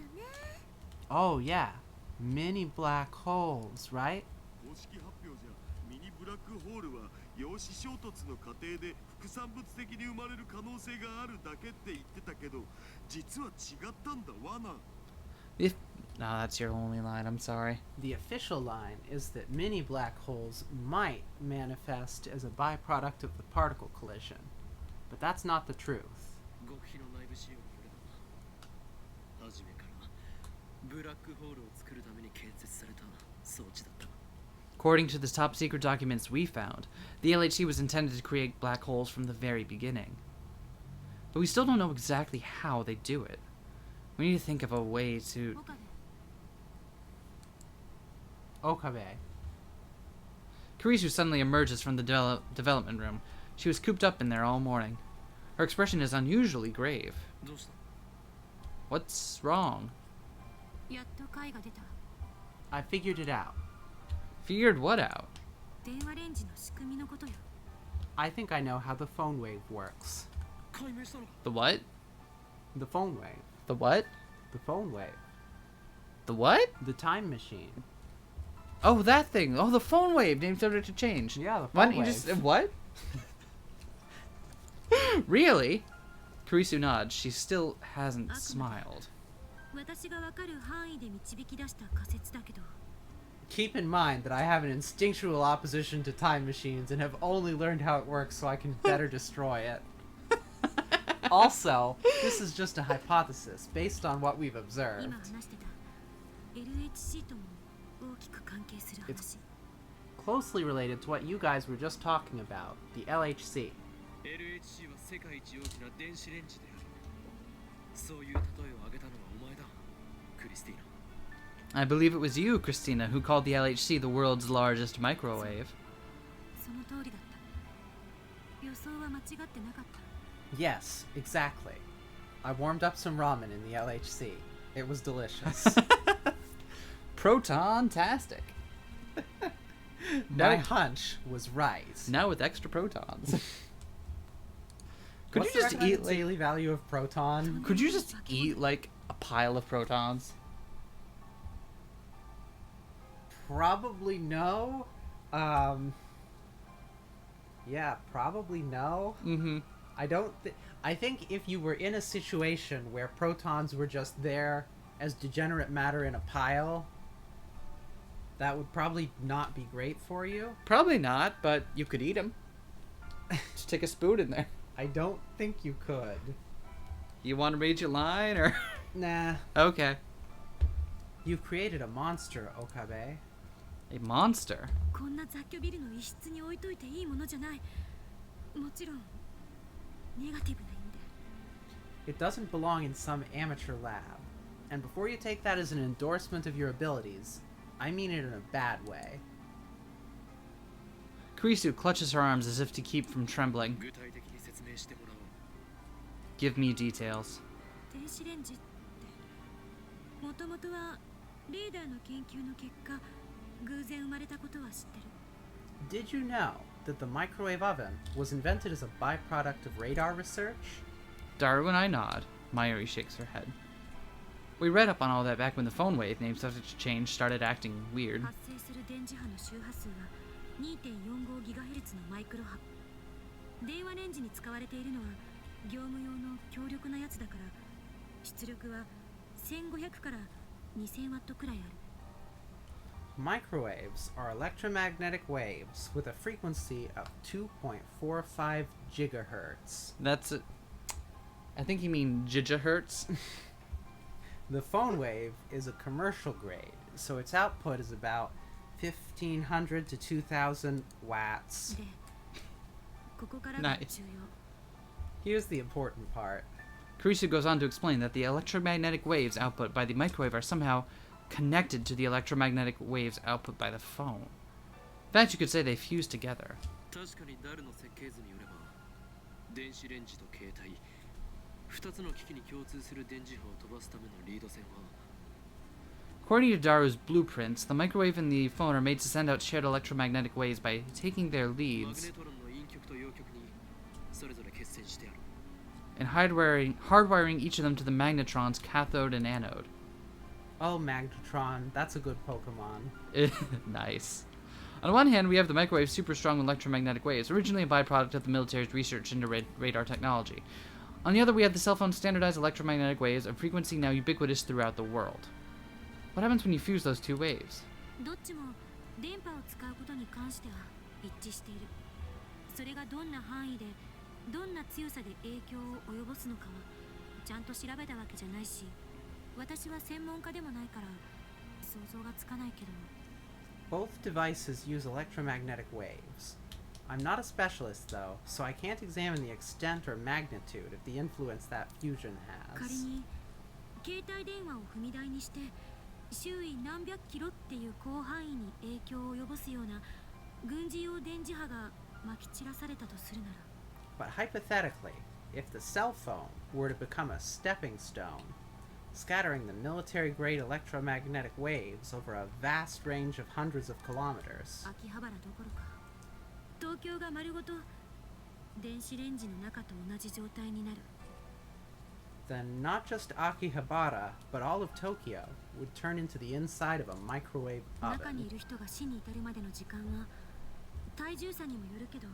Oh, yeah. Mini black holes, right? 公式発表じゃミニブラックホールは陽子衝突の過程で副産物的に生まれる可能性があるだけって言ってたけど実は違ったんだわな。 If no, that's your only line. I'm sorry. The official line is that mini black holes might manifest as a byproduct of the particle collision, but that's not the truth. 極秘の内部仕様によれば初めからブラックホールを作るために建設された装置だった。 According to the top secret documents we found, the LHC was intended to create black holes from the very beginning. But we still don't know exactly how they do it. We need to think of a way to... Okabe. Kurisu suddenly emerges from the development room. She was cooped up in there all morning. Her expression is unusually grave. どうした？ What's wrong? やっと解が出た。 I figured it out. Figured what out? 電話レンジの仕組みのことよ。 I think I know how the phone wave works. 解明したのか？ The what? The phone wave. The what? The phone wave. The what? The time machine. Oh, that thing. Oh, the phone wave named subject to change. Yeah, the Why phone don't you wave. just... What? Really? Kurisu nods. She still hasn't smiled. 私がわかる範囲で導き出した仮説だけど。 Keep in mind that I have an instinctual opposition to time machines and have only learned how it works so I can better destroy it. Also, this is just a hypothesis based on what we've observed. 今話してた LHC とも大きく関係する話。 Closely related to what you guys were just talking about, the LHC. LHC は世界一大きな電子レンジである。そういう例えを挙げたのはお前だ、クリスティーナ。 I believe it was you, Christina, who called the LHC the world's largest microwave. その通りだった。予想は間違ってなかった。 Yes, exactly. I warmed up some ramen in the LHC. It was delicious. Proton-tastic. My Now, hunch was right. now with extra protons. Could What's you the just eat recommended like... daily value of proton? Could you just eat like a pile of protons? Probably no. Yeah, probably no. Mm-hmm. I think if you were in a situation where protons were just there as degenerate matter in a pile, that would probably not be great for you. Probably not, but you could eat them. Just take a spoon in there. I don't think you could. You want to read your line, or... Nah. Okay. You've created a monster, Okabe. A monster? こんな雑居ビルの一室に置いといていいものじゃない。もちろんネガティブな意味で。 It doesn't belong in some amateur lab. And before you take that as an endorsement of your abilities, I mean it in a bad way. Kurisu clutches her arms as if to keep from trembling. 具体的に説明してもらおう。 Give me details. 電子レンジってもともとはレーダーの研究の結果偶然生まれたことは知ってる。 Did you know that the microwave oven was invented as a byproduct of radar research? Daru and I nod. Mayuri shakes her head. We read up on all that back when the phone wave named subject to change started acting weird. 発生する電磁波の周波数は 2.45GHz のマイクロ波。電話レンジに使われているのは業務用の強力なやつだから出力は1500から2000ワットくらいある。 Microwaves are electromagnetic waves with a frequency of 2.45 gigahertz. That's it. I think you mean gigahertz. The phone wave is a commercial grade, so its output is about 1500 to 2000 watts. でここからが Nice. 重要 Here's the important part. Kurisu goes on to explain that the electromagnetic waves output by the microwave are somehow connected to the electromagnetic waves output by the phone. In fact, you could say they fuse together. 確かにダルの設計図によれば電子レンジと携帯2つの機器に共通する電磁波を飛ばすためのリード線は According to Daru's blueprints, the microwave and the phone are made to send out shared electromagnetic waves by taking their マグネ leads トロンの陰極と陽極にそれぞれ結線してある and hardwiring each of them to the magnetron's cathode and anode. Oh, Magnetron, that's a good Pokemon. Nice. On one hand, we have the microwave's super strong electromagnetic waves, originally a byproduct of the military's research into radar technology. On the other, we have the cell phone's standardized electromagnetic waves, a frequency now ubiquitous throughout the world. What happens when you fuse those two waves? どっちも電波を使うことに関しては一致しているそれがどんな範囲でどんな強さで影響を及ぼすのかはちゃんと調べたわけじゃないし私は専門家でもないから想像がつかないけど Both devices use electromagnetic waves. I'm not a specialist, though, so I can't examine the extent or magnitude of the influence that fusion 仮 has. に携帯電話を踏み台にして周囲何百キロっていう広範囲に影響を及ぼすような軍事用電磁波がまき散らされたとするなら But hypothetically, if the cell phone were to become a stepping stone, scattering the military-grade electromagnetic waves over a vast range of hundreds of kilometers, 秋葉原どころか東京が丸ごと電子レンジの中と同じ状態になる then not just Akihabara, but all of Tokyo would turn into the inside of a microwave 中にい oven. る人が死に至るまでの時間は体重差にもよるけど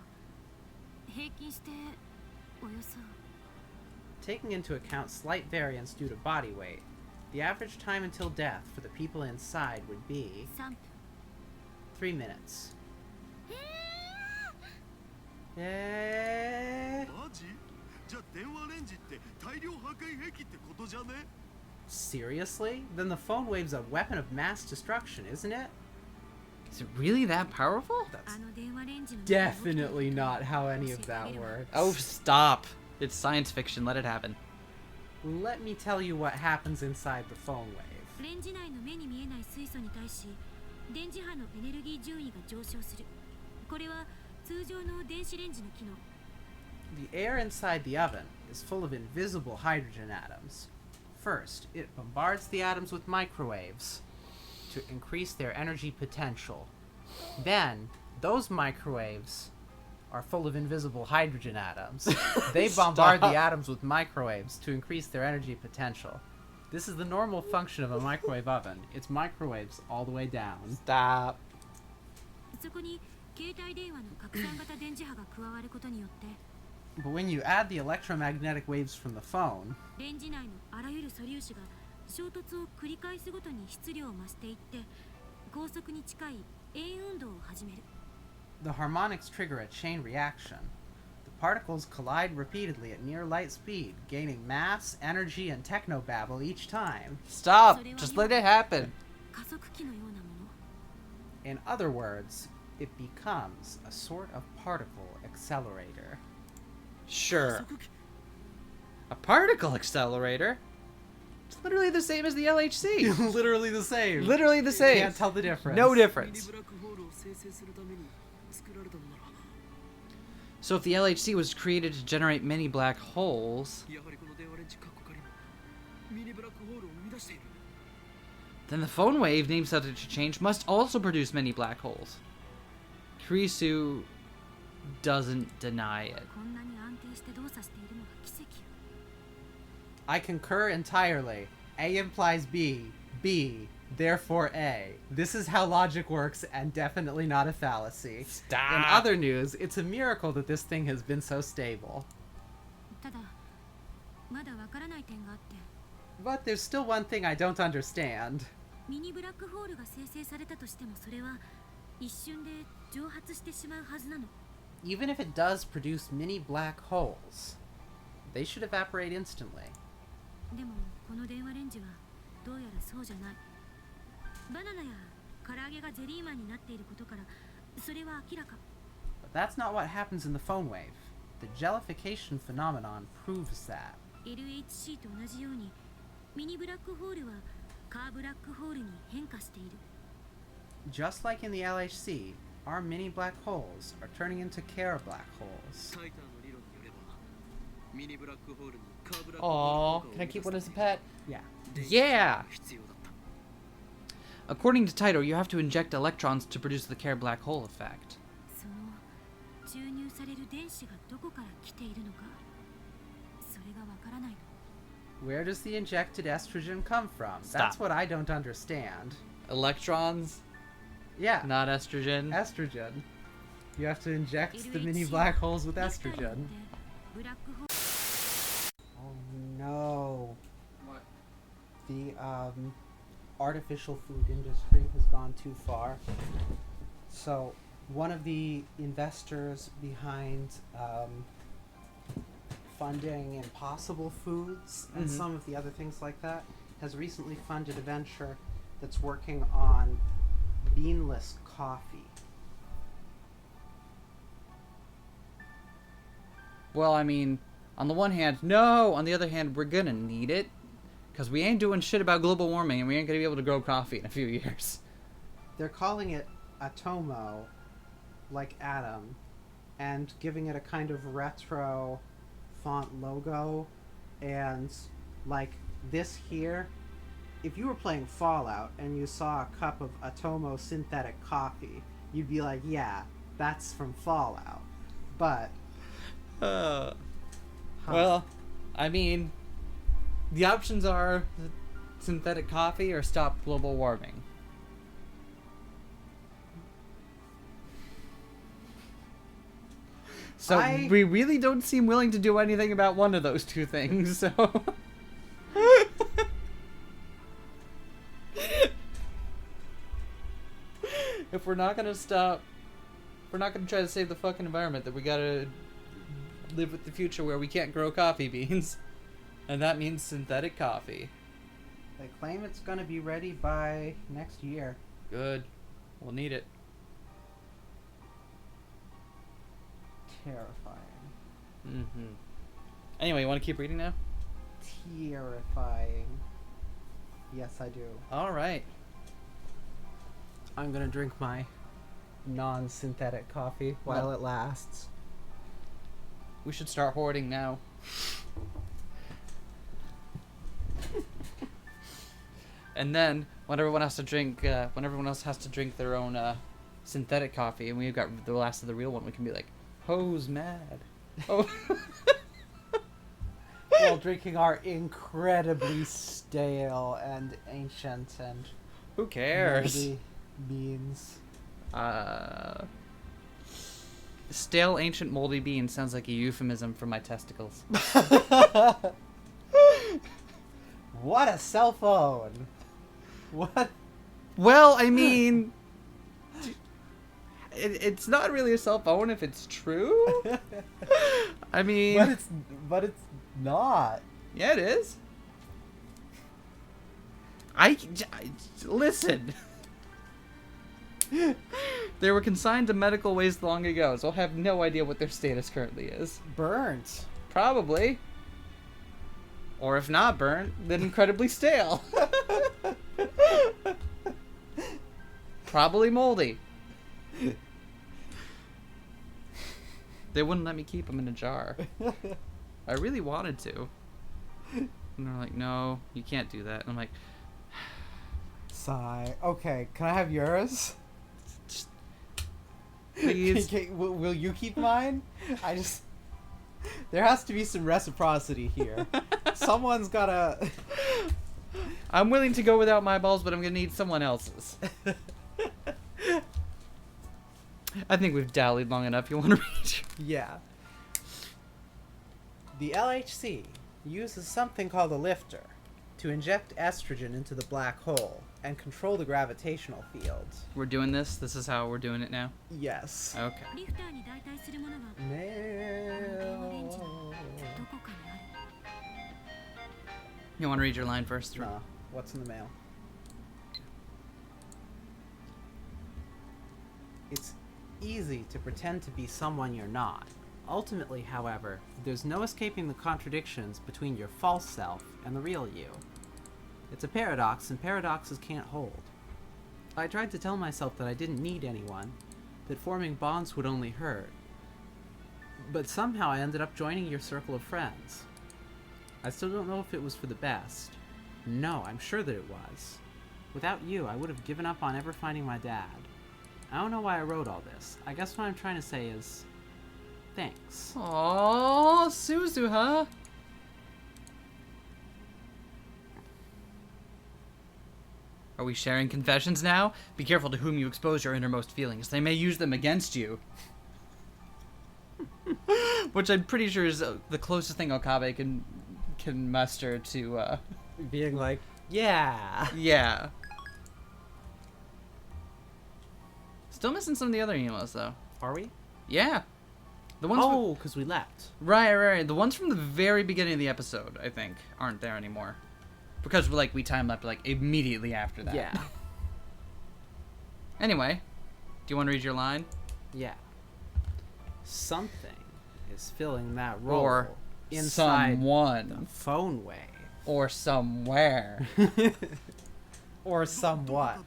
平均しておよそ Taking into account slight variance due to body weight, the average time until death for the people inside would be 3分 3 minutes. Eh? マジじゃあ電話レンジって大量破壊兵器ってことじゃね Seriously? Then the phone wave's a weapon of mass destruction, isn't it? Is it really that powerful? that's あの電話レンジの中で起きている definitely not how any of that works. Oh, stop. It's science fiction. Let it happen. Let me tell you what happens inside the phone wave. レンジ内の目に見えない水素に対し電磁波のエネルギー順位が上昇するこれは通常の電子レンジの機能 The air inside the oven is full of invisible hydrogen atoms. First, it bombards the atoms with microwaves to increase their energy potential. Then, those microwaves are full of invisible hydrogen atoms. They bombard the atoms with microwaves to increase their energy potential. This is the normal function of a microwave oven. It's microwaves all the way down. Stop. そこに携帯電話の拡散型電磁波が加わることによって But when you add the electromagnetic waves from the phone, レンジ内のあらゆる素粒子が衝突を繰り返すごとに質量を増していって高速に近い円運動を始める the harmonics trigger a chain reaction. The particles collide repeatedly at near light speed, gaining mass, energy, and technobabble each time. Stop. Just let it happen. 加速器のようなもの In other words, it becomes a sort of particle accelerator. Sure. A particle accelerator? It's literally the same as the LHC. Literally the same. Literally the same. Can't tell the difference. No ミニ difference. ブラックホールを生成するために作られたのなら So if the LHC was created to generate many black holes, やはりこの電話レンジカッコ仮もミニブラックホールを生み出している then the phone wave, named subject to change, must also produce many black holes. Kurisu doesn't deny it. こんなに安定して動作しているのが奇跡よ I concur entirely. A implies B. B, therefore A. This is how logic works, and definitely not a fallacy. Stop. In other news, it's a miracle that this thing has been so stable. ただまだわからない点があって But there's still one thing I don't understand. ミニブラックホールが生成されたとしてもそれは一瞬で蒸発してしまうはずなの Even if it does produce mini black holes, they should evaporate instantly. でもこの電話レンジはどうやらそうじゃない。バナナや唐揚げがゼリーマンになっていることから、それは明らか。 But that's not what happens in the phone wave. The jellification phenomenon proves that. LHC と同じように、ミニブラックホールはカーブラックホールに変化している。 Just like in the LHC, our mini black holes are turning into Care black holes. タイターの理論によればミニブラックホールにカーブラックホール Aw, 効果を can I 生 keep み one 出 as す a ため pet? Yeah. Yeah! 必要だった。 According to Taito, you have to inject electrons to produce the Care black hole effect. その注入される電子がどこから来ているのか、それがわからないの。 Where does the injected estrogen come from? Stop. That's what I don't understand. Electrons, Yeah, not estrogen. estrogen. You have to inject the mini LHC black holes with ネクタイによっ estrogen. てブラックホール Oh no. What? The artificial food industry has gone too far. So, one of the investors behind funding Impossible Foods and Mhm. some of the other things like that has recently funded a venture that's working on beanless coffee. Well, I mean, on the one hand, no. On the other hand, we're gonna need it. Because we ain't doing shit about global warming and we ain't gonna be able to grow coffee in a few years. They're calling it Atomo, like Atom, and giving it a kind of retro font logo. And like this here, if you were playing Fallout and you saw a cup of Atomo synthetic coffee, you'd be like, yeah, that's from Fallout. But Well, I mean, the options are synthetic coffee or stop global warming. So we really don't seem willing to do anything about one of those two things, so... If we're not gonna stop... If we're not gonna try to save the fucking environment, then we gotta live with the future where we can't grow coffee beans. And that means synthetic coffee. they claim it's going to be ready by next year. Good. We'll need it. Terrifying. Mm-hmm. Anyway, you want to keep reading now? Terrifying. Yes, I do. Alright. I'm gonna drink my non-synthetic coffee while it lasts. We should start hoarding now. And then, when everyone else has to drink their own synthetic coffee, and we've got the last of the real one, we can be like, "Who's mad?" Oh. While drinking our incredibly stale and ancient and Who cares? moldy beans. Stale, ancient, moldy bean sounds like a euphemism for my testicles. What a cell phone! What? Well, I mean, it's not really a cell phone if it's true. I mean, but it's not. yeah, it is. Listen. They were consigned to medical waste long ago, so I have no idea what their status currently is. Burnt. Probably. Or if not burnt, then incredibly stale. Probably moldy. They wouldn't let me keep them in a jar. I really wanted to. And they're like, no, you can't do that. And I'm like, Sigh. Okay, can I have yours? please. Will you keep mine? There has to be some reciprocity here. Someone's gotta... I'm willing to go without my balls, but I'm gonna need someone else's. I think we've dallied long enough. You want to read? Yeah. The LHC uses something called a lifter to inject estrogen into the black hole and control the gravitational field. We're doing this? This is how we're doing it now? Yes. Okay. リフターに代替するものが No. どこかにある。 You want to read your line first? No. What's in the mail? It's easy to pretend to be someone you're not. Ultimately, however, there's no escaping the contradictions between your false self and the real you. It's a paradox, and paradoxes can't hold. I tried to tell myself that I didn't need anyone, that forming bonds would only hurt. But somehow I ended up joining your circle of friends. I still don't know if it was for the best. No, I'm sure that it was. Without you, I would have given up on ever finding my dad. I don't know why I wrote all this. I guess what I'm trying to say is... thanks. Aww, Suzu, huh? Are we sharing confessions now? Be careful to whom you expose your innermost feelings. They may use them against you. Which I'm pretty sure is the closest thing Okabe can muster to, Being like, yeah. Yeah. Still missing some of the other emos, though. Are we? Yeah. The ones Oh, because we left. Right. The ones from the very beginning of the episode, I think, aren't there anymore. Because, like, we time-leapt, like, immediately after that. Yeah. Anyway, do you want to read your line? Yeah. Something is filling that role Or inside someone. the phone wave. Or somewhere. Or somewhat.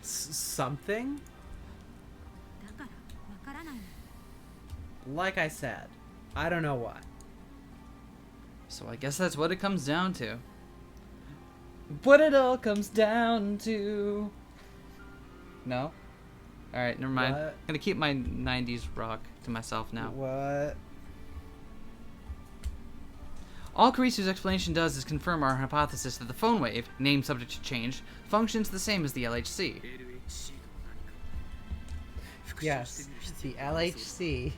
Something? だからわからないの。 Like I said, I don't know what. So I guess that's what it comes down to. What it all comes down to. No? Alright, never mind. What? I'm gonna keep my 90s rock to myself now. What? All Karisu's explanation does is confirm our hypothesis that the phone wave, name subject to change, functions the same as the LHC. LHC とは何か復習して Yes, みる必 the 要がありそうだ LHC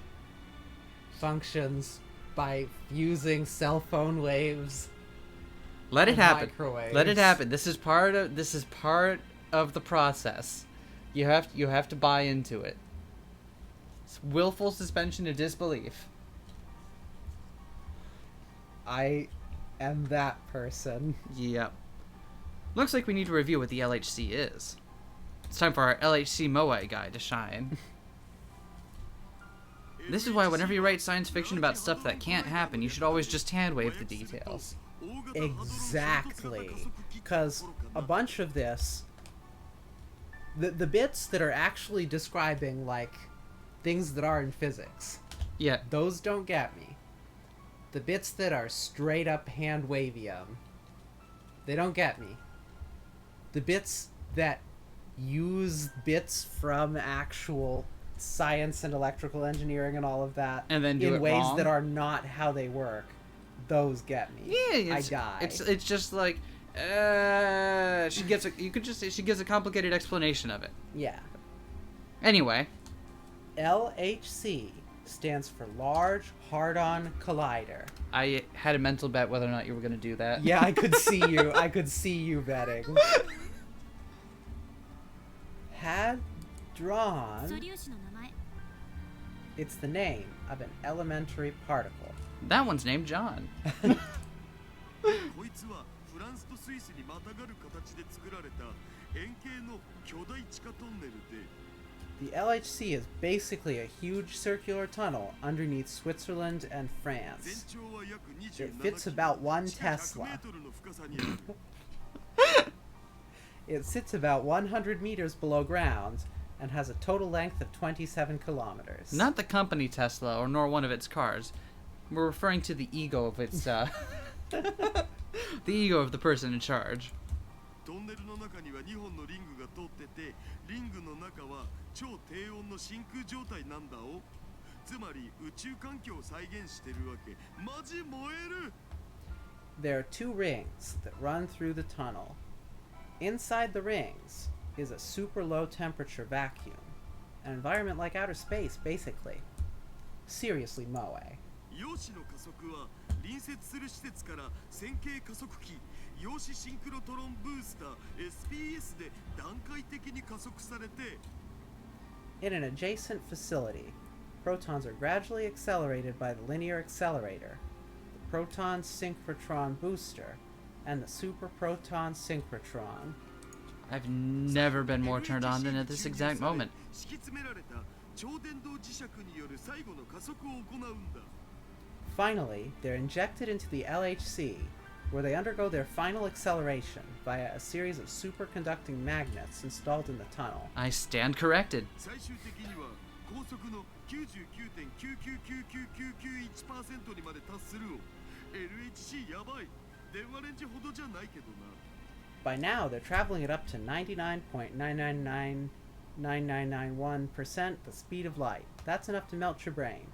functions by fusing cell phone waves. Let it And happen. microwaves. Let it happen. This is part of the process. You have to buy into it. It's willful suspension of disbelief. I am that person. Yep. Looks like we need to review what the LHC is. It's time for our LHC Moe guy to shine. This is why whenever you write science fiction about stuff that can't happen, you should always just hand-wave the details. Exactly. Because a bunch of this... The bits that are actually describing, like, things that are in physics, Yeah. those don't get me. The bits that are straight up hand wavium, they don't get me. The bits that use bits from actual science and electrical engineering and all of that And then do in it ways wrong? that are not how they work, those get me. Yeah, I die. It's just like she gets a, you could just say she gives a complicated explanation of it. Yeah. Anyway, LHC stands for Large Hard-On Collider. I had a mental bet whether or not you were going to do that. Yeah, I could see you. I could see you betting. Hadron. 素粒子の名前。 It's the name of an elementary particle. That one's named John. こいつはフランスとスイスにまたがる形で作られた円形の巨大地下トンネルで The LHC is basically a huge circular tunnel underneath Switzerland and 全 France. 長は約 It 27 fits about 1地下100 Tesla. メートルの深さにある It sits about 100 meters below ground and has a total length of 27 kilometers. Not the company Tesla, or nor one of its cars. We're referring to the ego of its, the ego of the person in charge. トンネルの中には2本のリングが通っててリングの中は超低温の真空状態なんだおつまり宇宙環境を再現してるわけマジ燃える There are two rings that run through the tunnel. Inside the rings is a super low temperature vacuum. An environment like outer space, basically. Seriously, Moe. 陽子の加速は隣接する施設から線形加速器陽子シンクロトロンブースター SPS で段階的に加速されて In an adjacent facility, protons are gradually accelerated by the linear accelerator, the proton synchrotron booster, and the super proton synchrotron. I've never been more turned on than at this exact moment. 敷き詰められた超電導磁石による最後の加速を行うんだ。 Finally, they're injected into the LHC, where they undergo their final acceleration via a series of superconducting magnets installed in the tunnel. I stand corrected. 最終的には高速の 99.9999991% にまで達するを LHC やばい電話レンジほどじゃないけどな。 By now, they're traveling at up to 99.9999991% the speed of light. That's enough to melt your brain.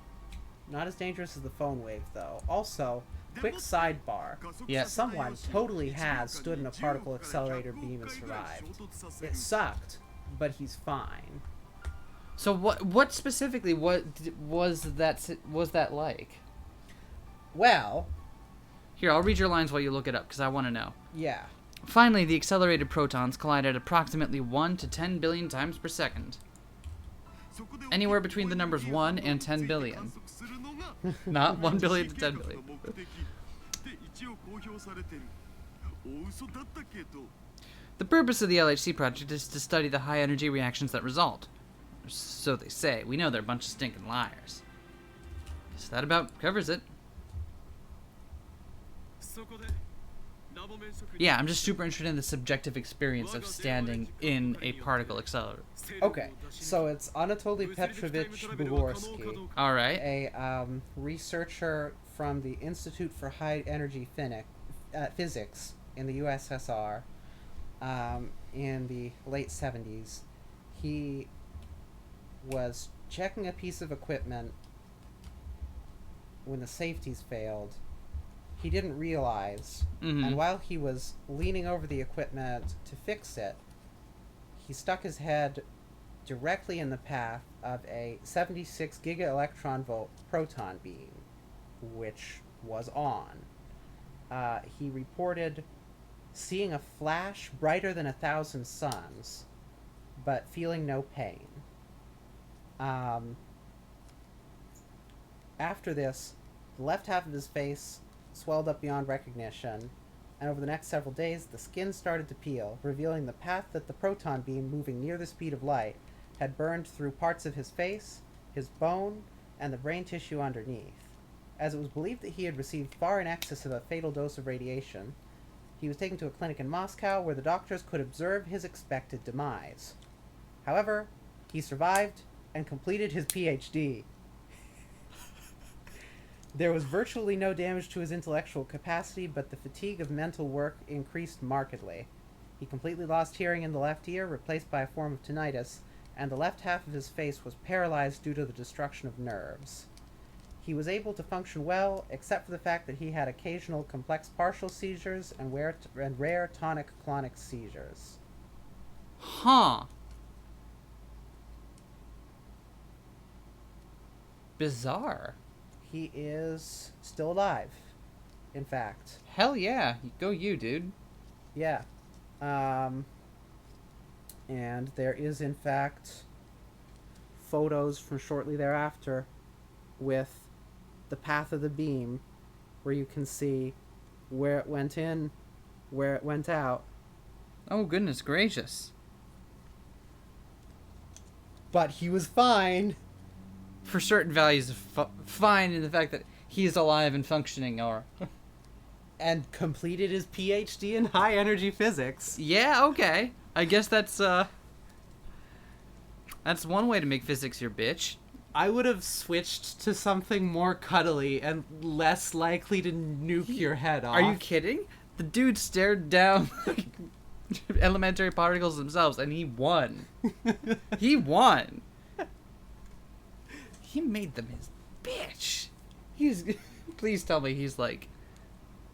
Not as dangerous as the phone wave, though. Also, quick sidebar. Yeah. Someone totally has stood in a particle accelerator beam and survived. It sucked, but he's fine. So what specifically was that like? Well, Here, I'll read your lines while you look it up, because I want to know. yeah. Finally, the accelerated protons collide at approximately 1 to 10 billion times per second. Anywhere between the numbers 1 and 10 billion. Not 1 billion to 10 billion. The purpose of the LHC project is to study the high energy reactions that result. So they say. We know they're a bunch of stinking liars. So that about covers it. Yeah, I'm just super interested in the subjective experience of standing in a particle accelerator. Okay, so it's Anatoly Petrovich Bugorsky, Alright. a researcher from the Institute for High Energy Physics in the USSR in the late 70s. He was checking a piece of equipment when the safeties failed. He didn't realize, and while he was leaning over the equipment to fix it, he stuck his head directly in the path of a 76 giga-electron volt proton beam, which was on. He reported seeing a flash brighter than 1,000 suns, but feeling no pain. After this, the left half of his face swelled up beyond recognition, and over the next several days, the skin started to peel, revealing the path that the proton beam moving near the speed of light had burned through parts of his face, his bone, and the brain tissue underneath. As it was believed that he had received far in excess of a fatal dose of radiation, he was taken to a clinic in Moscow where the doctors could observe his expected demise. However, he survived and completed his PhD. There was virtually no damage to his intellectual capacity, but the fatigue of mental work increased markedly. He completely lost hearing in the left ear, replaced by a form of tinnitus, and the left half of his face was paralyzed due to the destruction of nerves. He was able to function well, except for the fact that he had occasional complex partial seizures and rare tonic-clonic seizures. Huh. Bizarre. He is still alive, in fact. Hell yeah. Go you, dude. Yeah. And there is, in fact, photos from shortly thereafter with the path of the beam where you can see where it went in, where it went out. Oh, goodness gracious. But he was fine. For certain values, fine in the fact that he's alive and functioning, or... And completed his PhD in high energy physics. Yeah, okay. I guess that's one way to make physics your bitch. I would have switched to something more cuddly and less likely to nuke your head off. Are you kidding? The dude stared down elementary particles themselves, and he won. He won. He made them his bitch. Please tell me he's like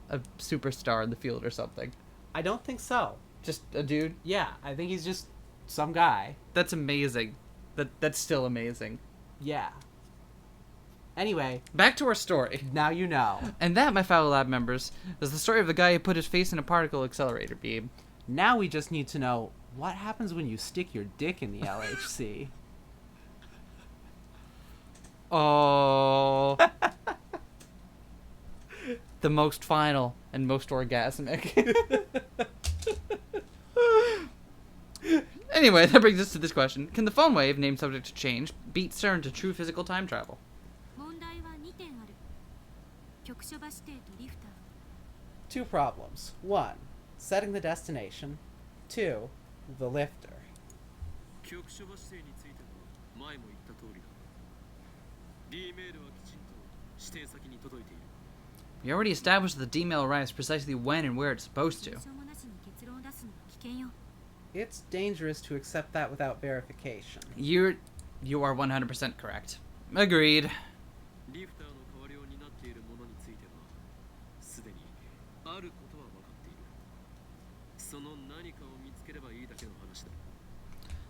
a superstar in the field or something. I don't think so. Just a dude? Yeah, I think he's just some guy. That's amazing. That's still amazing. Yeah. Anyway, back to our story. Now you know. And that, my fellow lab members, is the story of the guy who put his face in a particle accelerator beam. Now we just need to know what happens when you stick your dick in the LHC. Oh. The most final and most orgasmic. Anyway, that brings us to this question. Can the phone wave, named subject to change, beat CERN to true physical time travel? 問題は2点ある。局所場指定とリフター。 Two problems. 1. Setting the destination. 2. The lifter. 局所場指定については前も言った通りだ。D メールはきちんと指定先に届いている。 We already established that the D-mail arrives precisely when and where it's supposed to. 検証もなしに結論を出すのは危険よ。 It's dangerous to accept that without verification. You are 100% correct. Agreed. リフターの代わりを担っているものについてはすでにあることは分かっている。その何かを見つければいいだけの話だ。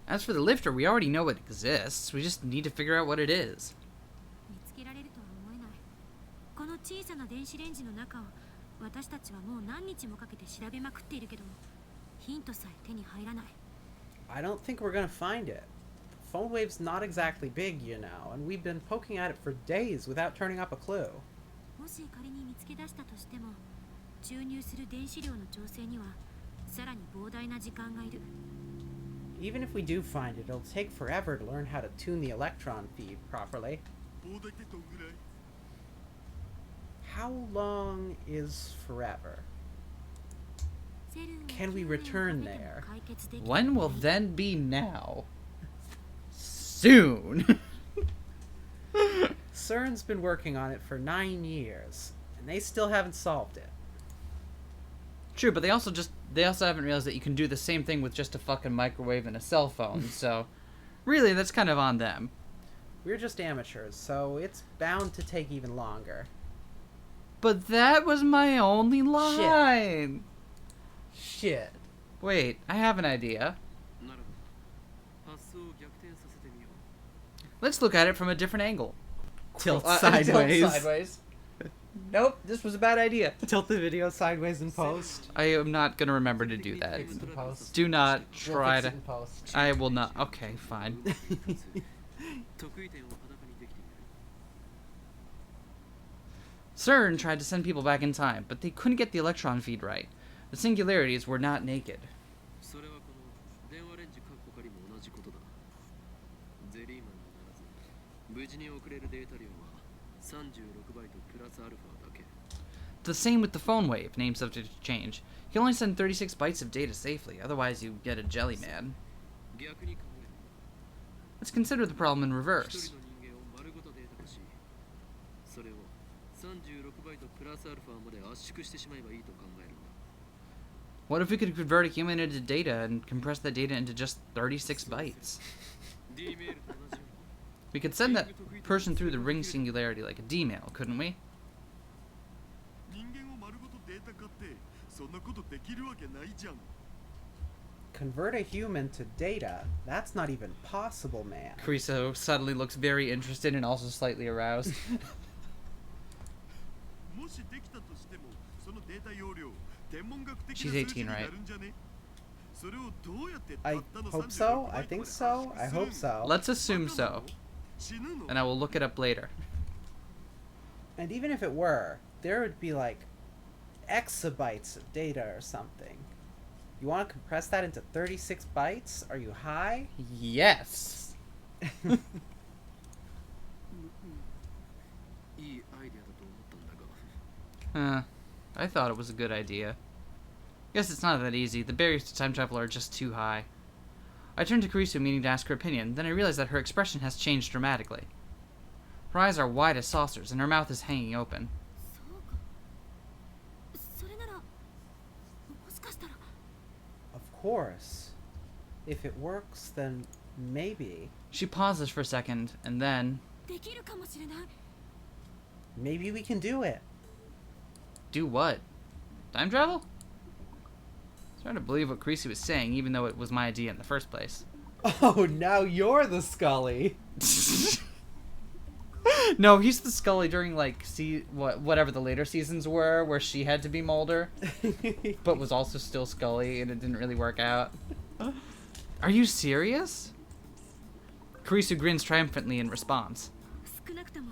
As for the lifter, we already know it exists. We just need to figure out what it is. 見つけられるとは思えない。この小さな電子レンジの中を私たちはもう何日もかけて調べまくっているけど、ヒントさえ手に入らない。 I don't think we're gonna find it. The phone wave's not exactly big, you know, and we've been poking at it for days without turning up a clue. もし仮に見つけ出したとしても、注入する電子量の調整にはさらに膨大な時間がいる。 Even if we do find it, it'll take forever to learn how to tune the electron feed properly. 棒だけどんぐらい How long is forever? セルンは Can we 9年を return かけても there? 解決できる。 When will then be now? Soon. CERN's been working on it for 9 years, and they still haven't solved it. True, but they also haven't realized that you can do the same thing with just a fucking microwave and a cell phone. So, really, that's kind of on them. We're just amateurs, so it's bound to take even longer. But that was my only line. Shit. Wait, I have an idea. ならば発想を逆転させてみよう。 Let's look at it from a different angle. Tilt Tilt sideways. sideways. Nope, this was a bad idea. Tilt the video sideways in post. I am not gonna remember to do that. Fix it in post. Do not We'll try fix to. it in post. I will not. Okay, fine. 得意点を裸にできている。 CERN tried to send people back in time, but they couldn't get the electron feed right. The singularities were not naked. それはこの電話レンジカッコ仮も同じことだ。ゼリーマンにならず無事に送れるデータ量は36バイトプラスアルファだけ。 The same with the phone wave, name subject to change. You can only send 36 bytes of data safely, otherwise you get a jelly man. 逆に考える。 Let's consider the problem in 一 reverse. 人の人間を丸ごとデータ化し、それを36バイトプラスアルファまで圧縮してしまえばいいと考えるんだ。 What if we could convert a human into data and compress that data into just 36 bytes? D メールと同じように We could send that person through the ring singularity like a D-mail, couldn't we? 人間を丸ごとデータ化ってそんなことできるわけないじゃん Convert a human to data? That's not even possible, man. Carissa suddenly looks very interested and also slightly aroused. もしできたとしてもそのデータ容量天文学的 She's な数 18, 字にな right? るんじゃねそれをどうやってた I ったの hope 36 so. バ I イトま think で so. 圧 I 縮 hope する so. Let's assume so, 死ぬの and I will look it up later. And even if it were, there would be like exabytes of data or something. You want to compress that into 36 bytes? Are you high? Yes! いいアイデアだと思ったんだが。 I thought it was a good idea. Guess it's not that easy. The barriers to time travel are just too high. I turned to Carissa, meaning to ask her opinion, then I realized that her expression has changed dramatically. Her eyes are wide as saucers, and her mouth is hanging open. そうか。それなら、もしかしたら。 Of course. If it works, then maybe. She pauses for a second, and then... できるかもしれない。 Maybe we can do it. Do what? Time travel? It's hard to believe what Carissa was saying, even though it was my idea in the first place. Oh, now you're the Scully. No, he's the Scully during, like, whatever the later seasons were, where she had to be Mulder, but was also still Scully, and it didn't really work out. Are you serious? Carissa grins triumphantly in response. 少なくとも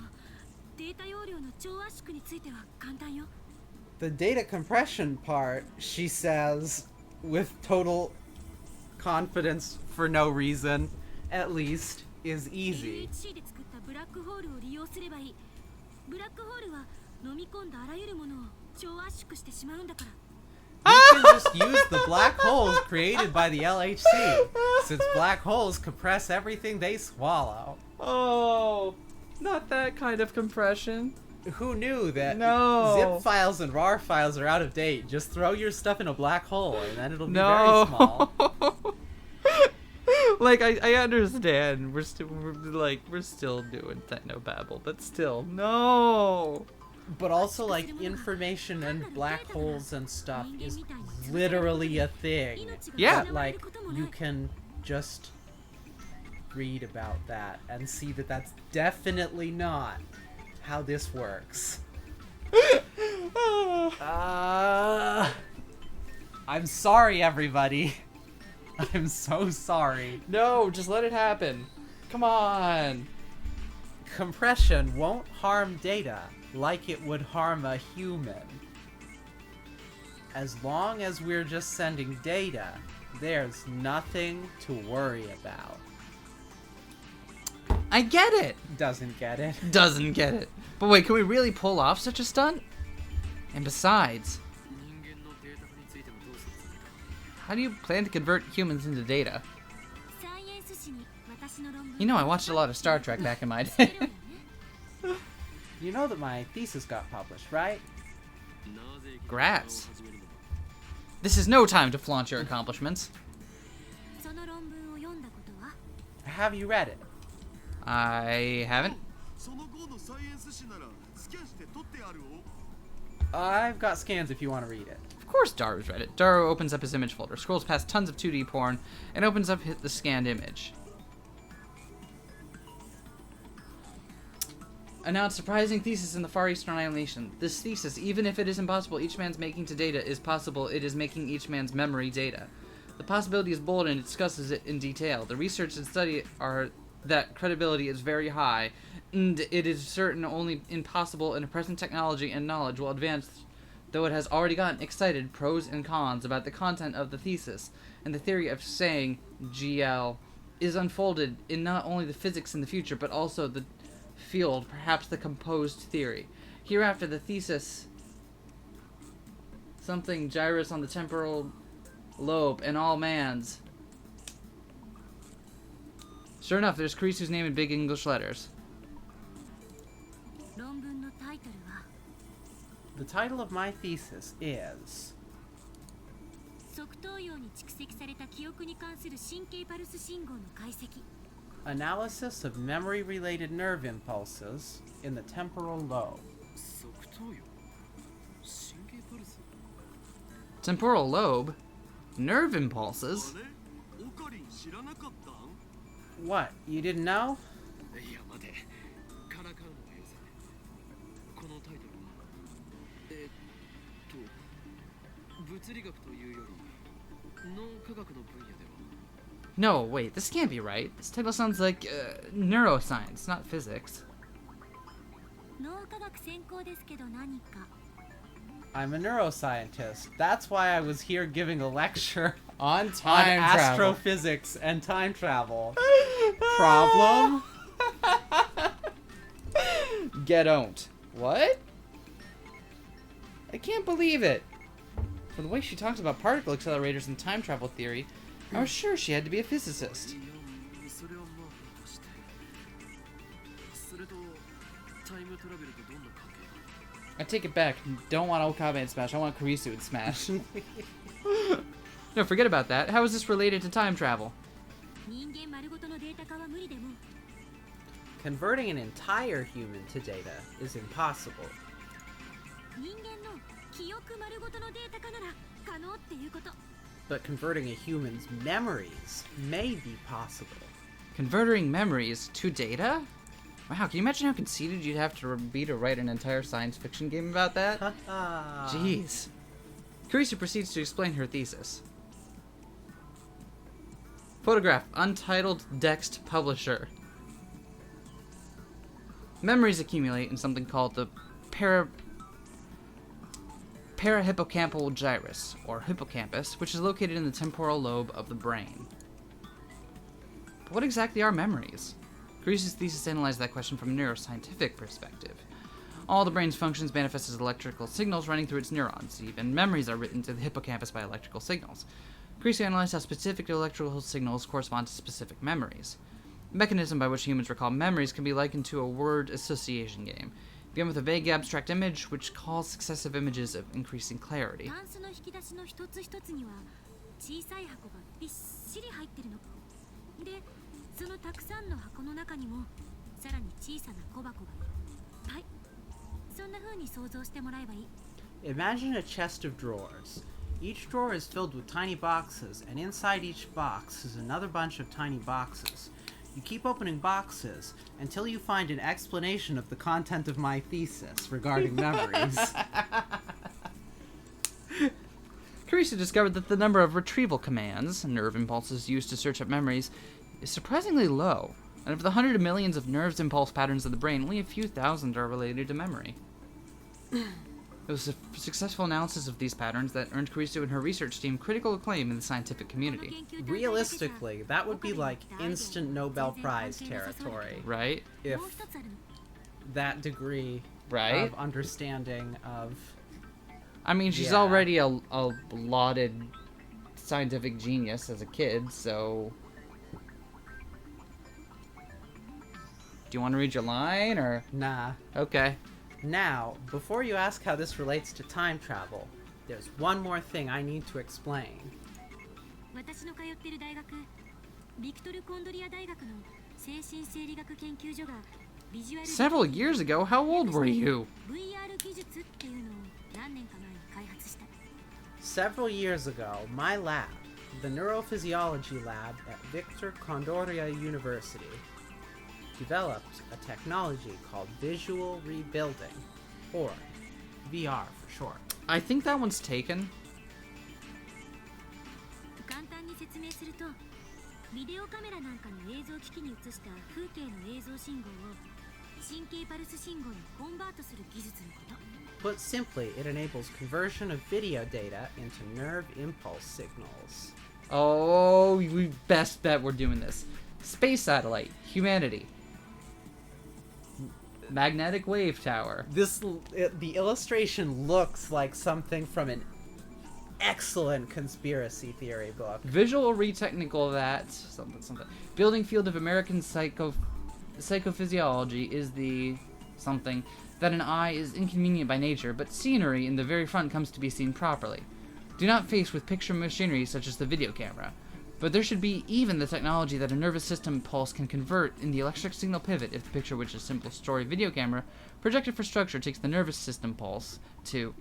データ容量の超圧縮については簡単よ。The data compression part, she says, with total confidence for no reason, at least, is easy. LHC で作ったブラックホールを利用すればいい。ブラックホールは飲み込んだあらゆるものを超圧縮してしまうんだから。We can just use the black holes created by the LHC, since black holes compress everything they swallow. Oh, not that kind of compression. Who knew that No. zip files and RAR files are out of date? Just throw your stuff in a black hole and then it'll be No. very small. Like, I understand. We're still doing technobabble, but still, no. But also, like, information and black holes and stuff is literally a thing. Yeah. That, like, you can just read about that and see that that's definitely not how this works. I'm sorry, everybody. I'm so sorry. No, just let it happen. Come on. Compression won't harm data like it would harm a human. As long as we're just sending data, there's nothing to worry about. I get it. Doesn't get it. Doesn't get it. But wait, can we really pull off such a stunt? And besides, 人間のデータ化についてもどうするつもりだ。 how do you plan to convert humans into data? サイエンス誌に私の論文 You know, I watched a lot of Star Trek back in my day. You know that my thesis got published, right? なぜ Grats. 始めるのだ。 This is no time to flaunt your accomplishments. その論文を読んだことは Have you read it? I haven't. その号のサイエンス誌ならスキャンして撮ってあるを。 I've got scans if you want to read it. Of course Daru's read it. Daru opens up his image folder, scrolls past tons of 2D porn, and opens up the scanned image. Announced surprising thesis in the Far Eastern Annihilation. This thesis, even if it is impossible each man's making to data, is possible it is making each man's memory data. The possibility is bold and it discusses it in detail. The research and study are that credibility is very high, and it is certain only impossible in a present technology and knowledge will advance, though it has already gotten excited pros and cons about the content of the thesis, and the theory of saying GL is unfolded in not only the physics in the future, but also the field, perhaps the composed theory. Hereafter the thesis, something gyrus on the temporal lobe and all man's. Sure enough, there's Kurisu's name in big English letters. 論文のタイトルは The title of my thesis is 側頭葉に蓄積された記憶に関する神経パルス信号の解析 Analysis of Memory-Related Nerve Impulses in the Temporal Lobe. 側頭葉。神経パルス。 Temporal lobe? Nerve impulses? あれオカリン知らなかったん？ What, you didn't know? いや待て。からかうのはよせ。このタイトルは物理学というより脳科学の分野では。 No, wait, this can't be right. This title sounds like neuroscience, not physics. 脳科学専攻ですけど何か I'm a neuroscientist. That's why I was here giving a lecture On on astrophysics and time travel. Problem? Get owned. What? I can't believe it. From the way she talks about particle accelerators and time travel theory, I was sure she had to be a physicist. いやそれはまあとして。それとタイムトラベルとどんな関係が？ I take it back. Don't want Okabe in Smash. I want Kurisu in Smash. No, forget about that. How is this related to time travel? 人間丸ごとのデータ化は無理でも Converting an entire human to data is impossible. 人間の記憶丸ごとのデータ化なら可能っていうこと But converting a human's memories may be possible. Converting memories to data? Wow, can you imagine how conceited you'd have to be to write an entire science fiction game about that? Haha. Jeez. Kurisu proceeds to explain her thesis. Photograph, untitled Dext publisher. Memories accumulate in something called the parahippocampal gyrus, or hippocampus, which is located in the temporal lobe of the brain. But what exactly are memories? Carice's thesis analyzed that question from a neuroscientific perspective. All the brain's functions manifest as electrical signals running through its neurons. Even memories are written to the hippocampus by electrical signals. Carice analyzed how specific electrical signals correspond to specific memories. The mechanism by which humans recall memories can be likened to a word association game. Begin with a vague abstract image, which calls successive images of increasing clarity. タンスの引き出しの一つ一つには小さい箱がびっしり入ってるの。で、そのたくさんの箱の中にもさらに小さな小箱がいっぱい。そんな風に想像してもらえばいい。Imagine a chest of drawers. Each drawer is filled with tiny boxes, and inside each box is another bunch of tiny boxes. You keep opening boxes until you find an explanation of the content of my thesis regarding memories. Carice discovered that the number of retrieval commands, nerve impulses used to search up memories, is surprisingly low. And of the hundreds of millions of nerves impulse patterns of the brain, only a few thousand are related to memory. It was a successful analysis of these patterns that earned Carice and her research team critical acclaim in the scientific community. Realistically, that would be like instant Nobel Prize territory. Right? If that degree Right? of understanding of... I mean, she's Yeah. already a lauded scientific genius as a kid, so... Do you want to read your line, or...? Nah. Okay. Now, before you ask how this relates to time travel, there's one more thing I need to explain. 私の通ってる大学、ビクトル・コンドリア大学の精神生理学研究所がビジュアル Several years ago, how old were you? VR 技術っていうのを何年か前に開発した。 Several years ago, my lab, the neurophysiology lab at Victor Condoria University, developed a technology called visual rebuilding, or VR for short. I think that one's taken. 簡単に説明すると、ビデオカメラなんかの映像機器に映した風景の映像信号を神経パルス信号にコンバートする技術のこと。 Put simply, it enables conversion of video data into nerve impulse signals. Oh, we best bet we're doing this. Space satellite, humanity. Magnetic wave tower. The illustration looks like something from an excellent conspiracy theory book. Visual retechnical that something. Building field of American psychophysiology is the something that an eye is inconvenient by nature, but scenery in the very front comes to be seen properly. Do not face with picture machinery such as the video camera. But there should be even the technology that a nervous system pulse can convert in the electric signal pivot if the picture, which is a simple story video camera, projected for structure, takes the nervous system pulse to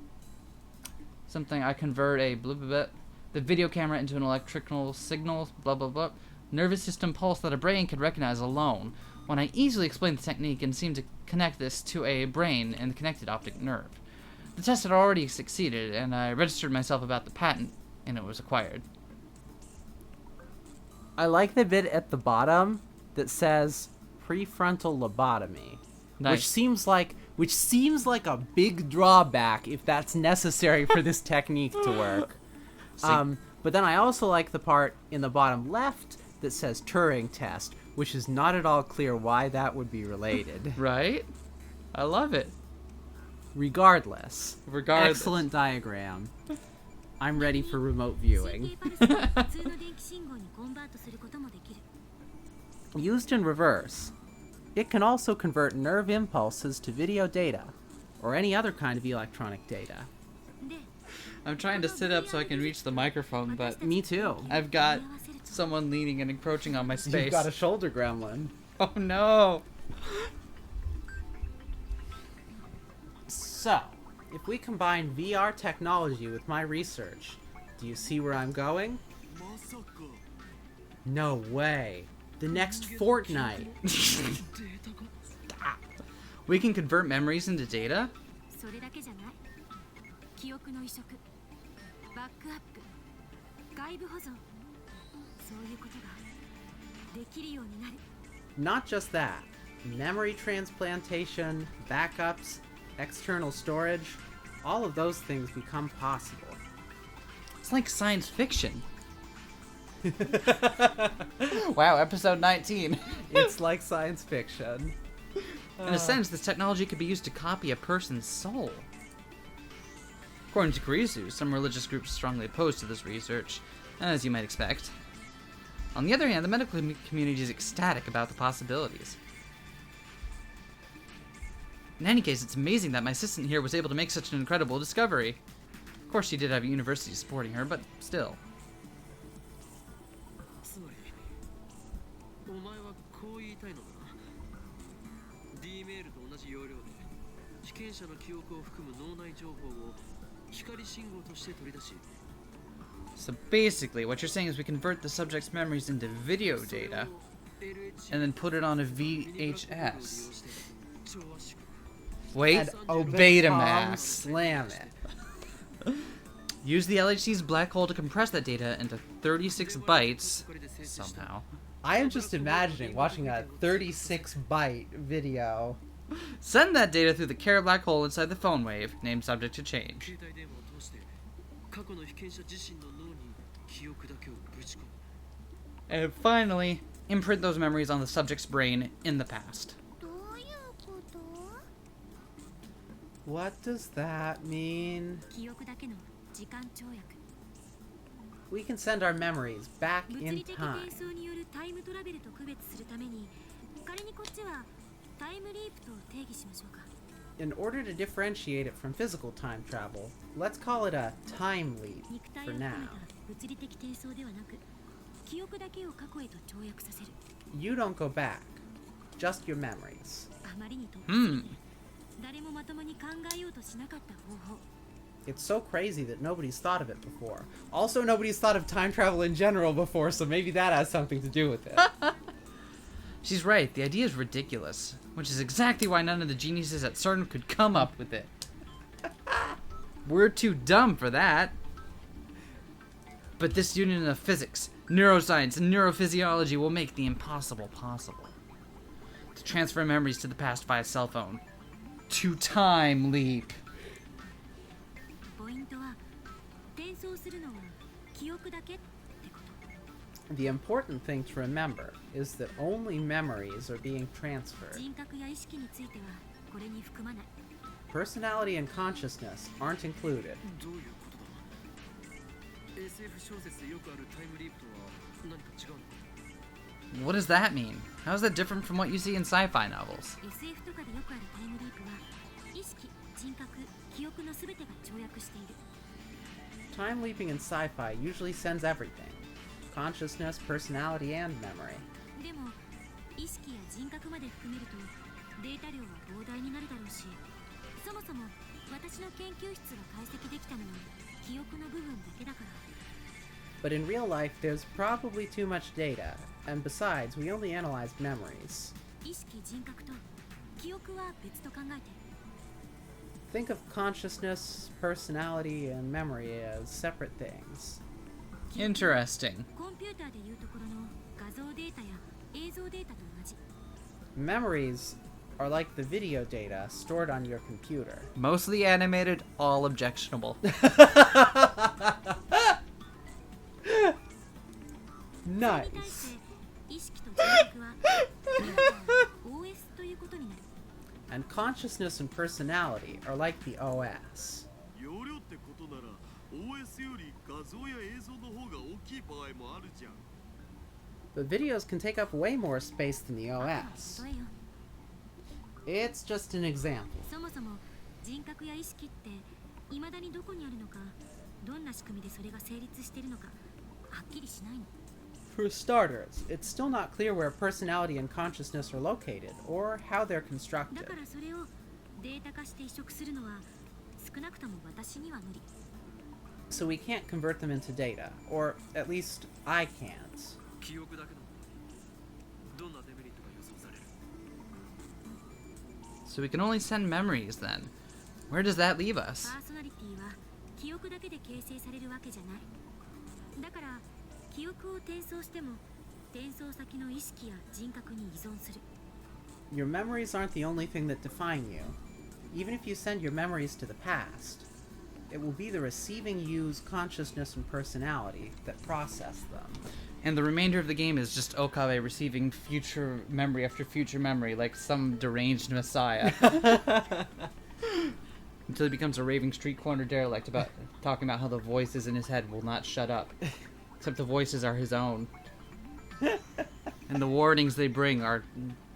something. I convert a blah blah blah, the video camera into an electrical signal, blah blah blah, nervous system pulse that a brain could recognize alone. When I easily explained the technique and seemed to connect this to a brain and the connected optic nerve. The test had already succeeded, and I registered myself about the patent, and it was acquired. I like the bit at the bottom that says prefrontal lobotomy, Nice. which seems like a big drawback if that's necessary for this technique to work. But then I also like the part in the bottom left that says Turing test, which is not at all clear why that would be related. Right? I love it. Regardless. Regardless. Excellent diagram. I'm ready for remote viewing. 神経パルスを普通の電気信号にコンバートすることもできる。 Used in reverse, it can also convert nerve impulses to video data, or any other kind of electronic data. で、 I'm trying to sit up so I can reach the microphone, but Me too. I've got someone leaning and encroaching on my space. You've got a shoulder gremlin. Oh no! So, if we combine VR technology with my research, do you see where I'm going? まさか No way. The next fortnight. We can convert memories into data? それだけじゃない。記憶の移植、バックアップ、外部保存、そういうことができるようになる。 Not just that. Memory transplantation, backups, external storage, all of those things become possible. It's like science fiction. Wow, episode 19. It's like science fiction. In a sense, this technology could be used to copy a person's soul. According to Kurisu, some religious groups strongly opposed to this research, as you might expect. On the other hand, the medical community is ecstatic about the possibilities. In any case, it's amazing that my assistant here was able to make such an incredible discovery. Of course, she did have a university supporting her, but still. つまりお前はこう言いたいのだな。 D メールと同じ要領で被験者の記憶を含む脳内情報を光信号として取り出し So basically, what you're saying is we convert the subject's memories into video data, and then put it on a VHS. Wait, And open Betamax. slam it. Use the LHC's black hole to compress that data into 36 bytes, somehow. I am just imagining watching a 36-byte video. Send that data through the Care black hole inside the phone wave, named subject to change. 携帯電話を通して過去の被験者自身の脳に記憶だけをぶち込む And finally, imprint those memories on the subject's brain in the past. どういうこと？ What does that mean? 記憶だけの時間跳躍。 We can send our memories back 物 in 理的 time. 転送によるタイムトラベルと区別するために、仮にこっちはタイムリープと定義しましょうか。 In order to differentiate it from physical time travel, let's call it a time leap 肉体を for 含め now. た物理的転送ではなく、記憶だけを過去へと跳躍させる。 You don't go back, just your memories. あまりにと、 誰もまともに考えようとしなかった方法。 It's so crazy that nobody's thought of it before. Also, nobody's thought of time travel in general before, so maybe that has something to do with it. She's right, the idea is ridiculous, which is exactly why none of the geniuses at CERN could come up with it. We're too dumb for that. But this union of physics, neuroscience, and neurophysiology will make the impossible possible. To transfer memories to the past via cell phone. To time leap. ポイントは、転送するのは記憶だけってこと。 The important thing to remember is that only memories are being transferred. 人格や意識についてはこれに含まない。 Personality and consciousness aren't included. どういうことだ SF 小説でよくあるタイムリープとは何か違うの What does that mean? How is that different from what you see in sci-fi novels? SF とかでよくあるタイムリープは、意識、人格、記憶のすべてが跳躍している。 Time leaping in sci-fi usually sends everything. Consciousness, personality, and memory. でも、意識や人格まで含めると、データ量は膨大になるだろうし、そもそも私の研究室が解析できたのは記憶の部分だけだから。 But in real life, there's probably too much data, and besides, we only analyzed memories. 意識、人格と記憶は別と考えて。 Think of consciousness, personality, and memory as separate things. Interesting. コンピューターでいうところの画像データや映像データと同じ。 Memories are like the video data stored on your computer. Mostly animated, all objectionable. Nice. それに対して意識と人格は OS ということになる。 And consciousness and personality are like the OS. 容量ってことなら OS より画像や映像の方が大きい場合もあるじゃん。 But videos can take up way more space than the 例 OS. えよ。 It's just an example. そもそも人格や意識って未だにどこにあるのか、どんな仕組みでそれが成立しているのかはっきりしないの。 For starters, it's still not clear where personality and consciousness are located, or how they're だ constructed. からそれをデータ化して移植するのは少なくとも私には無理。 So we can't convert them into data, or at least I can't. 記憶だけのどんなデメリットが予想される So we can only send memories then. Where does that leave us? パーソナリティは記憶だけで形成されるわけじゃない。だから記憶を転送しても転送先の意識や人格に依存する。 Your memories aren't the only thing that define you. Even if you send your memories to the past, It will be the receiving U's consciousness and personality that process them. And the remainder of the game is just Okabe receiving future memory after future memory, like some deranged messiah. Until he becomes a raving street corner derelict about talking about how the voices in his head will not shut up. Except the voices are his own. And the warnings they bring are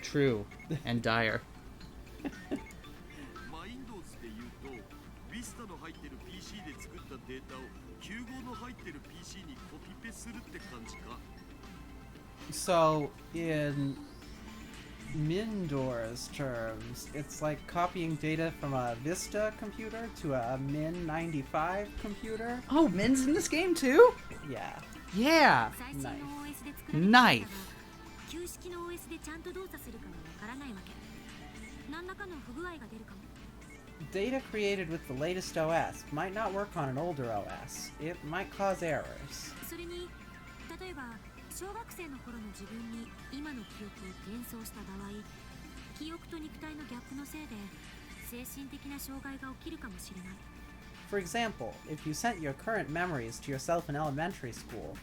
true and dire. マインドーズで言うと、Vista の入ってる PC で作ったデータを95の入ってる PC にコピペするって感じか。So, in Mindor's terms, it's like copying data from a Vista computer to a Min 95 computer. Oh, Min's in this game too? Yeah. Yeah! 最新の OS で作られている Knife! 旧式の OS でちゃんと動作するかもわからないわけ。何らかの不具合が出るかも。Data created with the latest OS might not work on an older OS. It might cause errors. それに、例えば小学生の頃の自分に今の記憶を転送した場合、記憶と肉体のギャップのせいで精神的な障害が起きるかもしれない。For example, if you sent your current memories to yourself in elementary school,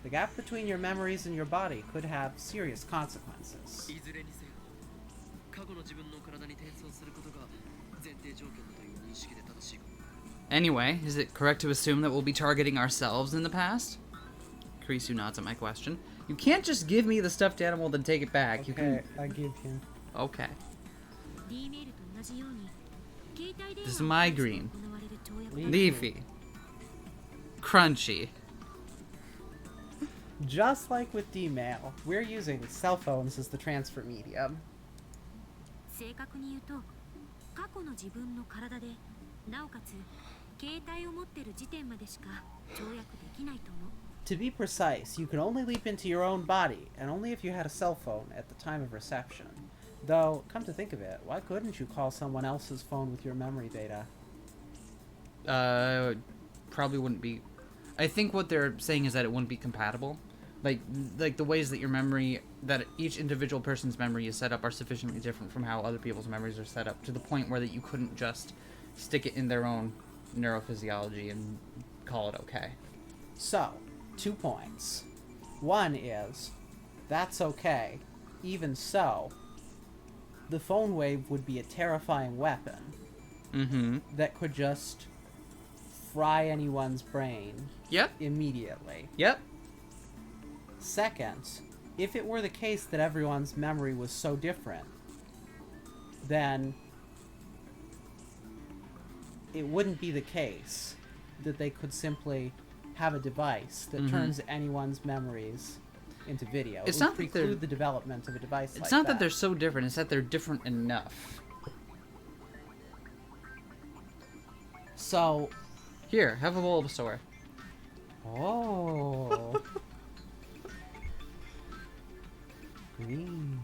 the gap between your memories and your body could have serious consequences. いずれにせよ過去の自分の体に転送することが前提条件だという認識で正しいかも。 Anyway, is it correct to assume that we'll be targeting ourselves in the past? Kurisu nods at my question. You can't just give me the stuffed animal then take it back. You Okay, can... I give him. Okay. D メールと同じように携帯電 This is 話 my を介して green. 行われる跳躍 Leafy. Crunchy. Just like with D-mail, we're using cell phones as the transfer medium. 正確に言うと過去の自分の体でなおかつ携帯を持ってる時点までしか跳躍できないと思う。 To be precise, you can only leap into your own body, and only if you had a cell phone at the time of reception. Though, come to think of it, why couldn't you call someone else's phone with your memory data? Probably wouldn't be... I think what they're saying is that it wouldn't be compatible. Like the ways that your memory... that each individual person's memory is set up are sufficiently different from how other people's memories are set up, to the point where that you couldn't just stick it in their own neurophysiology and call it okay. So, 2 points. One is, that's okay. Even so, the phone wave would be a terrifying weapon Mm-hmm. that could just fry anyone's brain Yep. immediately. Yep. Second, if it were the case that everyone's memory was so different, then it wouldn't be the case that they could simply have a device that turns anyone's memories into video. It's it would not that they're- preclude the development of a device like It's not that they're so different, it's that they're different enough. So, Here, have a Bulbasaur. oh. Green,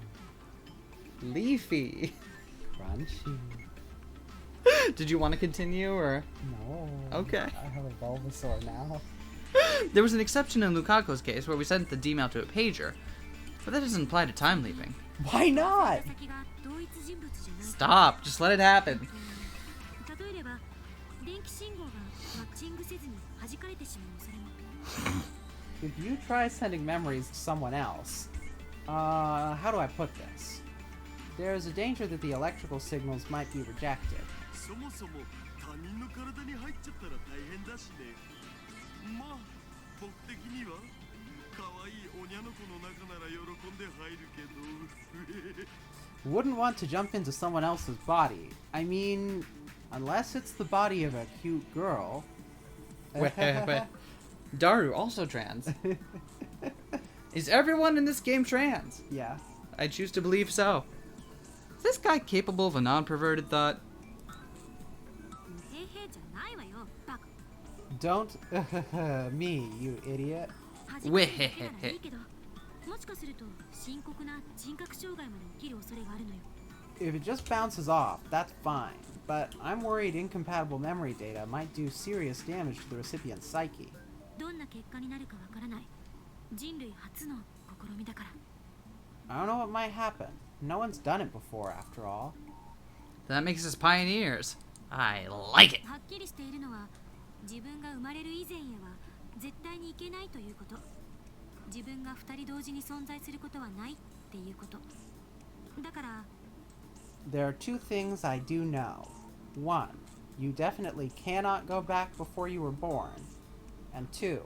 Leafy. crunchy. Did you want to continue, or...? No. Okay. I have a Bulbasaur now. There was an exception in Lukaku's case where we sent the D-mail to a pager, but that doesn't apply to time leaping. Why not? 先が同一人物じゃない。 Stop! Just let it happen. 例えれば電気信号がマッチングせずに弾かれてしまう恐れも。 If you try sending memories to someone else, how do I put this? There is a danger that the electrical signals might be rejected. そもそも他人の体に入っちゃったら大変だしね。まあ僕的には可愛いおにゃの子の中なら喜んで入るけど Wouldn't want to jump into someone else's body. I mean, unless it's the body of a cute girl. Wait. Daru, also trans. Is everyone in this game trans? Yeah. I choose to believe so. Is this guy capable of a non-perverted thought? へいへいじゃないわよ、バカ。 Don't me, you idiot. 弾かれるだけならいいけど、もしかすると深刻な人格障害まで起きる恐れがあるのよ。 If it just bounces off, that's fine. But I'm worried incompatible memory data might do serious damage to the recipient's psyche. どんな結果になるかわからない。人類初の試みだから。 I don't know what might happen. No one's done it before, after all. That makes us pioneers. I like it. はっきりしているのは、自分が生まれる以前へは絶対にいけないということ。自分が二人同時に存在することはないっていうこと。だから There are two things I do know. One, you definitely cannot go back before you were born. And two,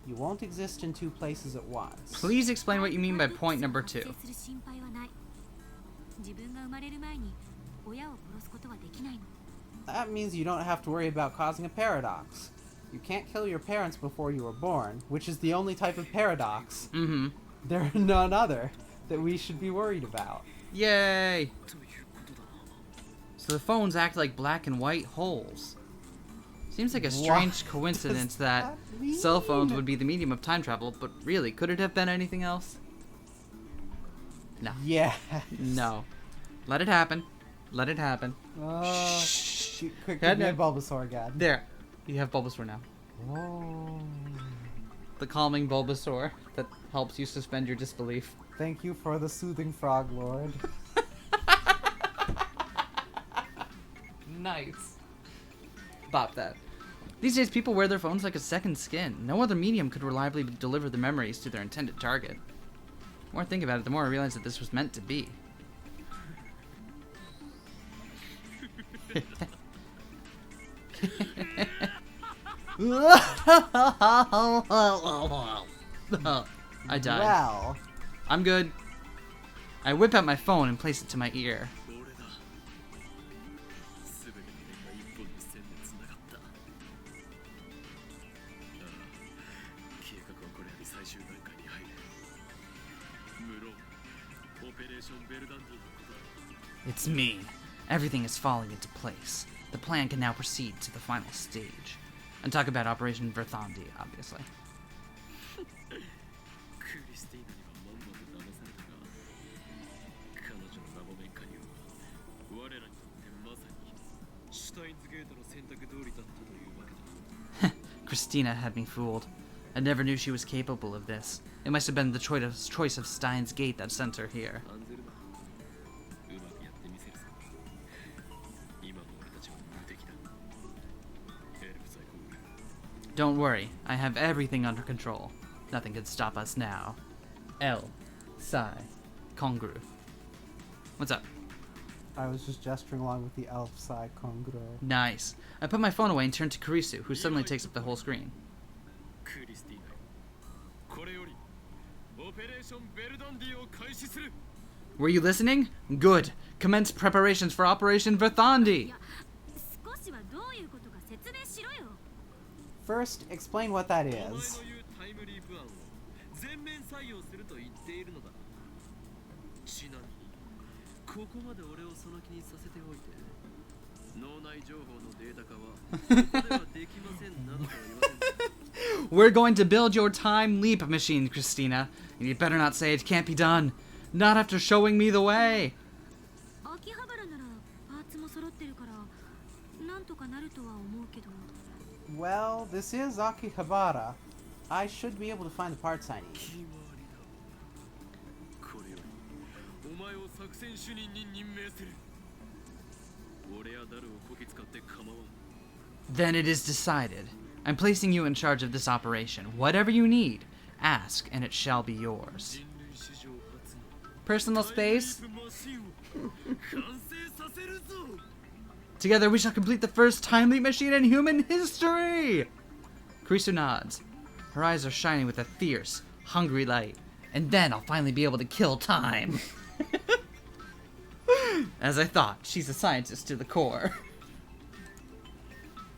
you won't exist in two places at once. Please explain what you mean by point number 2. 発生する心配はない。自分が生まれる前に親を殺すことはできないの。 That means you don't have to worry about causing a paradox. You can't kill your parents before you were born, which is the only type of paradox. Mm-hmm. There are none other that we should be worried about. Yay! So the phones act like black and white holes. Seems like a strange coincidence that cell phones would be the medium of time travel, but really, could it have been anything else? No. Yeah. No. Let it happen. Let it happen. Quick, Head give me a down. Bulbasaur again. There. You have Bulbasaur now. Oh. The calming Bulbasaur that helps you suspend your disbelief. Thank you for the soothing frog lord. Nice. Bop that. These days, people wear their phones like a second skin. No other medium could reliably deliver the memories to their intended target. The more I think about it, the more I realize that this was meant to be. I died. Well, I'm good. I whip out my phone and place it to my ear. 俺だ。全ての点が一本の線でつながった。ああ、計画はこれより最終段階に入る。無論、オペレーションベルダンディのことだ。 It's me. Everything is falling into place. The plan can now proceed to the final stage. And talk about Operation Verthandi, obviously. クリスティーナにはまんまと騙されたが、彼女のラボ面加入は我らにとってまさにシュタインズゲートの選択通りだったというわけだ。 Christina had me fooled. I never knew she was capable of this. It must have been the choice of Steins Gate that sent her here. 案ずるな。うまくやってみせるさ。今の俺たちは無敵だ。エルフ最高。 Don't worry, I have everything under control. Nothing can stop us now. L. Sai. Kongru. What's up? I was just gesturing along with the elf side congruo. Nice. I put my phone away and turned to Kurisu, who suddenly takes up the whole screen. クリスティーナよ。これよりオペレーションベルダンディを開始する。 Were you listening? Good. Commence preparations for Operation Verthandi. 少しはどういうことか説明しろよ。 First, explain what that お前の is. 言うタイムリープ案を全面採用すると言っているのだ。ちなみにここまで俺をその気にさせておいて、脳内情報のデータ化はここではできませんなどとは言わせん。 We're going to build your time leap machine, Christina. And you'd better not say it can't be done. Not after showing me the way. 秋葉原ならパーツも揃ってるからなんとかなるとは思うけど。 Well, this is Akihabara. I should be able to find the parts I need. 決まりだ。これよりお前を作戦主任に任命する。俺やダルをこき使って構わん。 Then it is decided. I'm placing you in charge of this operation. Whatever you need, ask and it shall be yours. 人類史上初の Personal タイムリ space? ープマシンを完成させるぞ。 Together we shall complete the first time leap machine in human history! Kurisu nods. Her eyes are shining with a fierce, hungry light. And then I'll finally be able to kill time. As I thought, she's a scientist to the core.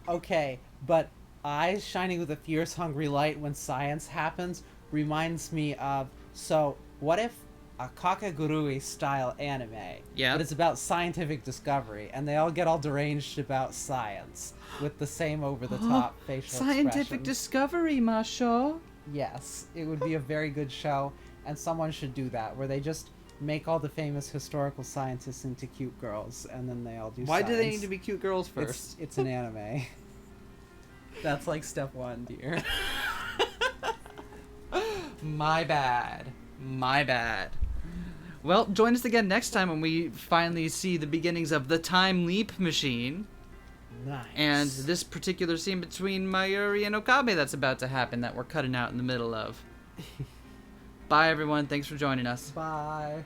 Okay, but eyes shining with a fierce, hungry light when science happens reminds me of... So, what if a Kakegurui style anime? Yeah. But it's about scientific discovery, and they all get all deranged about science with the same over-the-top facial Scientific expressions. discovery, Masho. Yes, it would be a very good show, and someone should do that, where they just make all the famous historical scientists into cute girls, and then they all do Why do they science. need to be cute girls first? It's an anime. That's like step one, dear. My bad. My bad. Well, join us again next time when we finally see the beginnings of the Time Leap Machine. Nice. And this particular scene between Mayuri and Okabe that's about to happen that we're cutting out in the middle of. Bye, everyone. Thanks for joining us. Bye.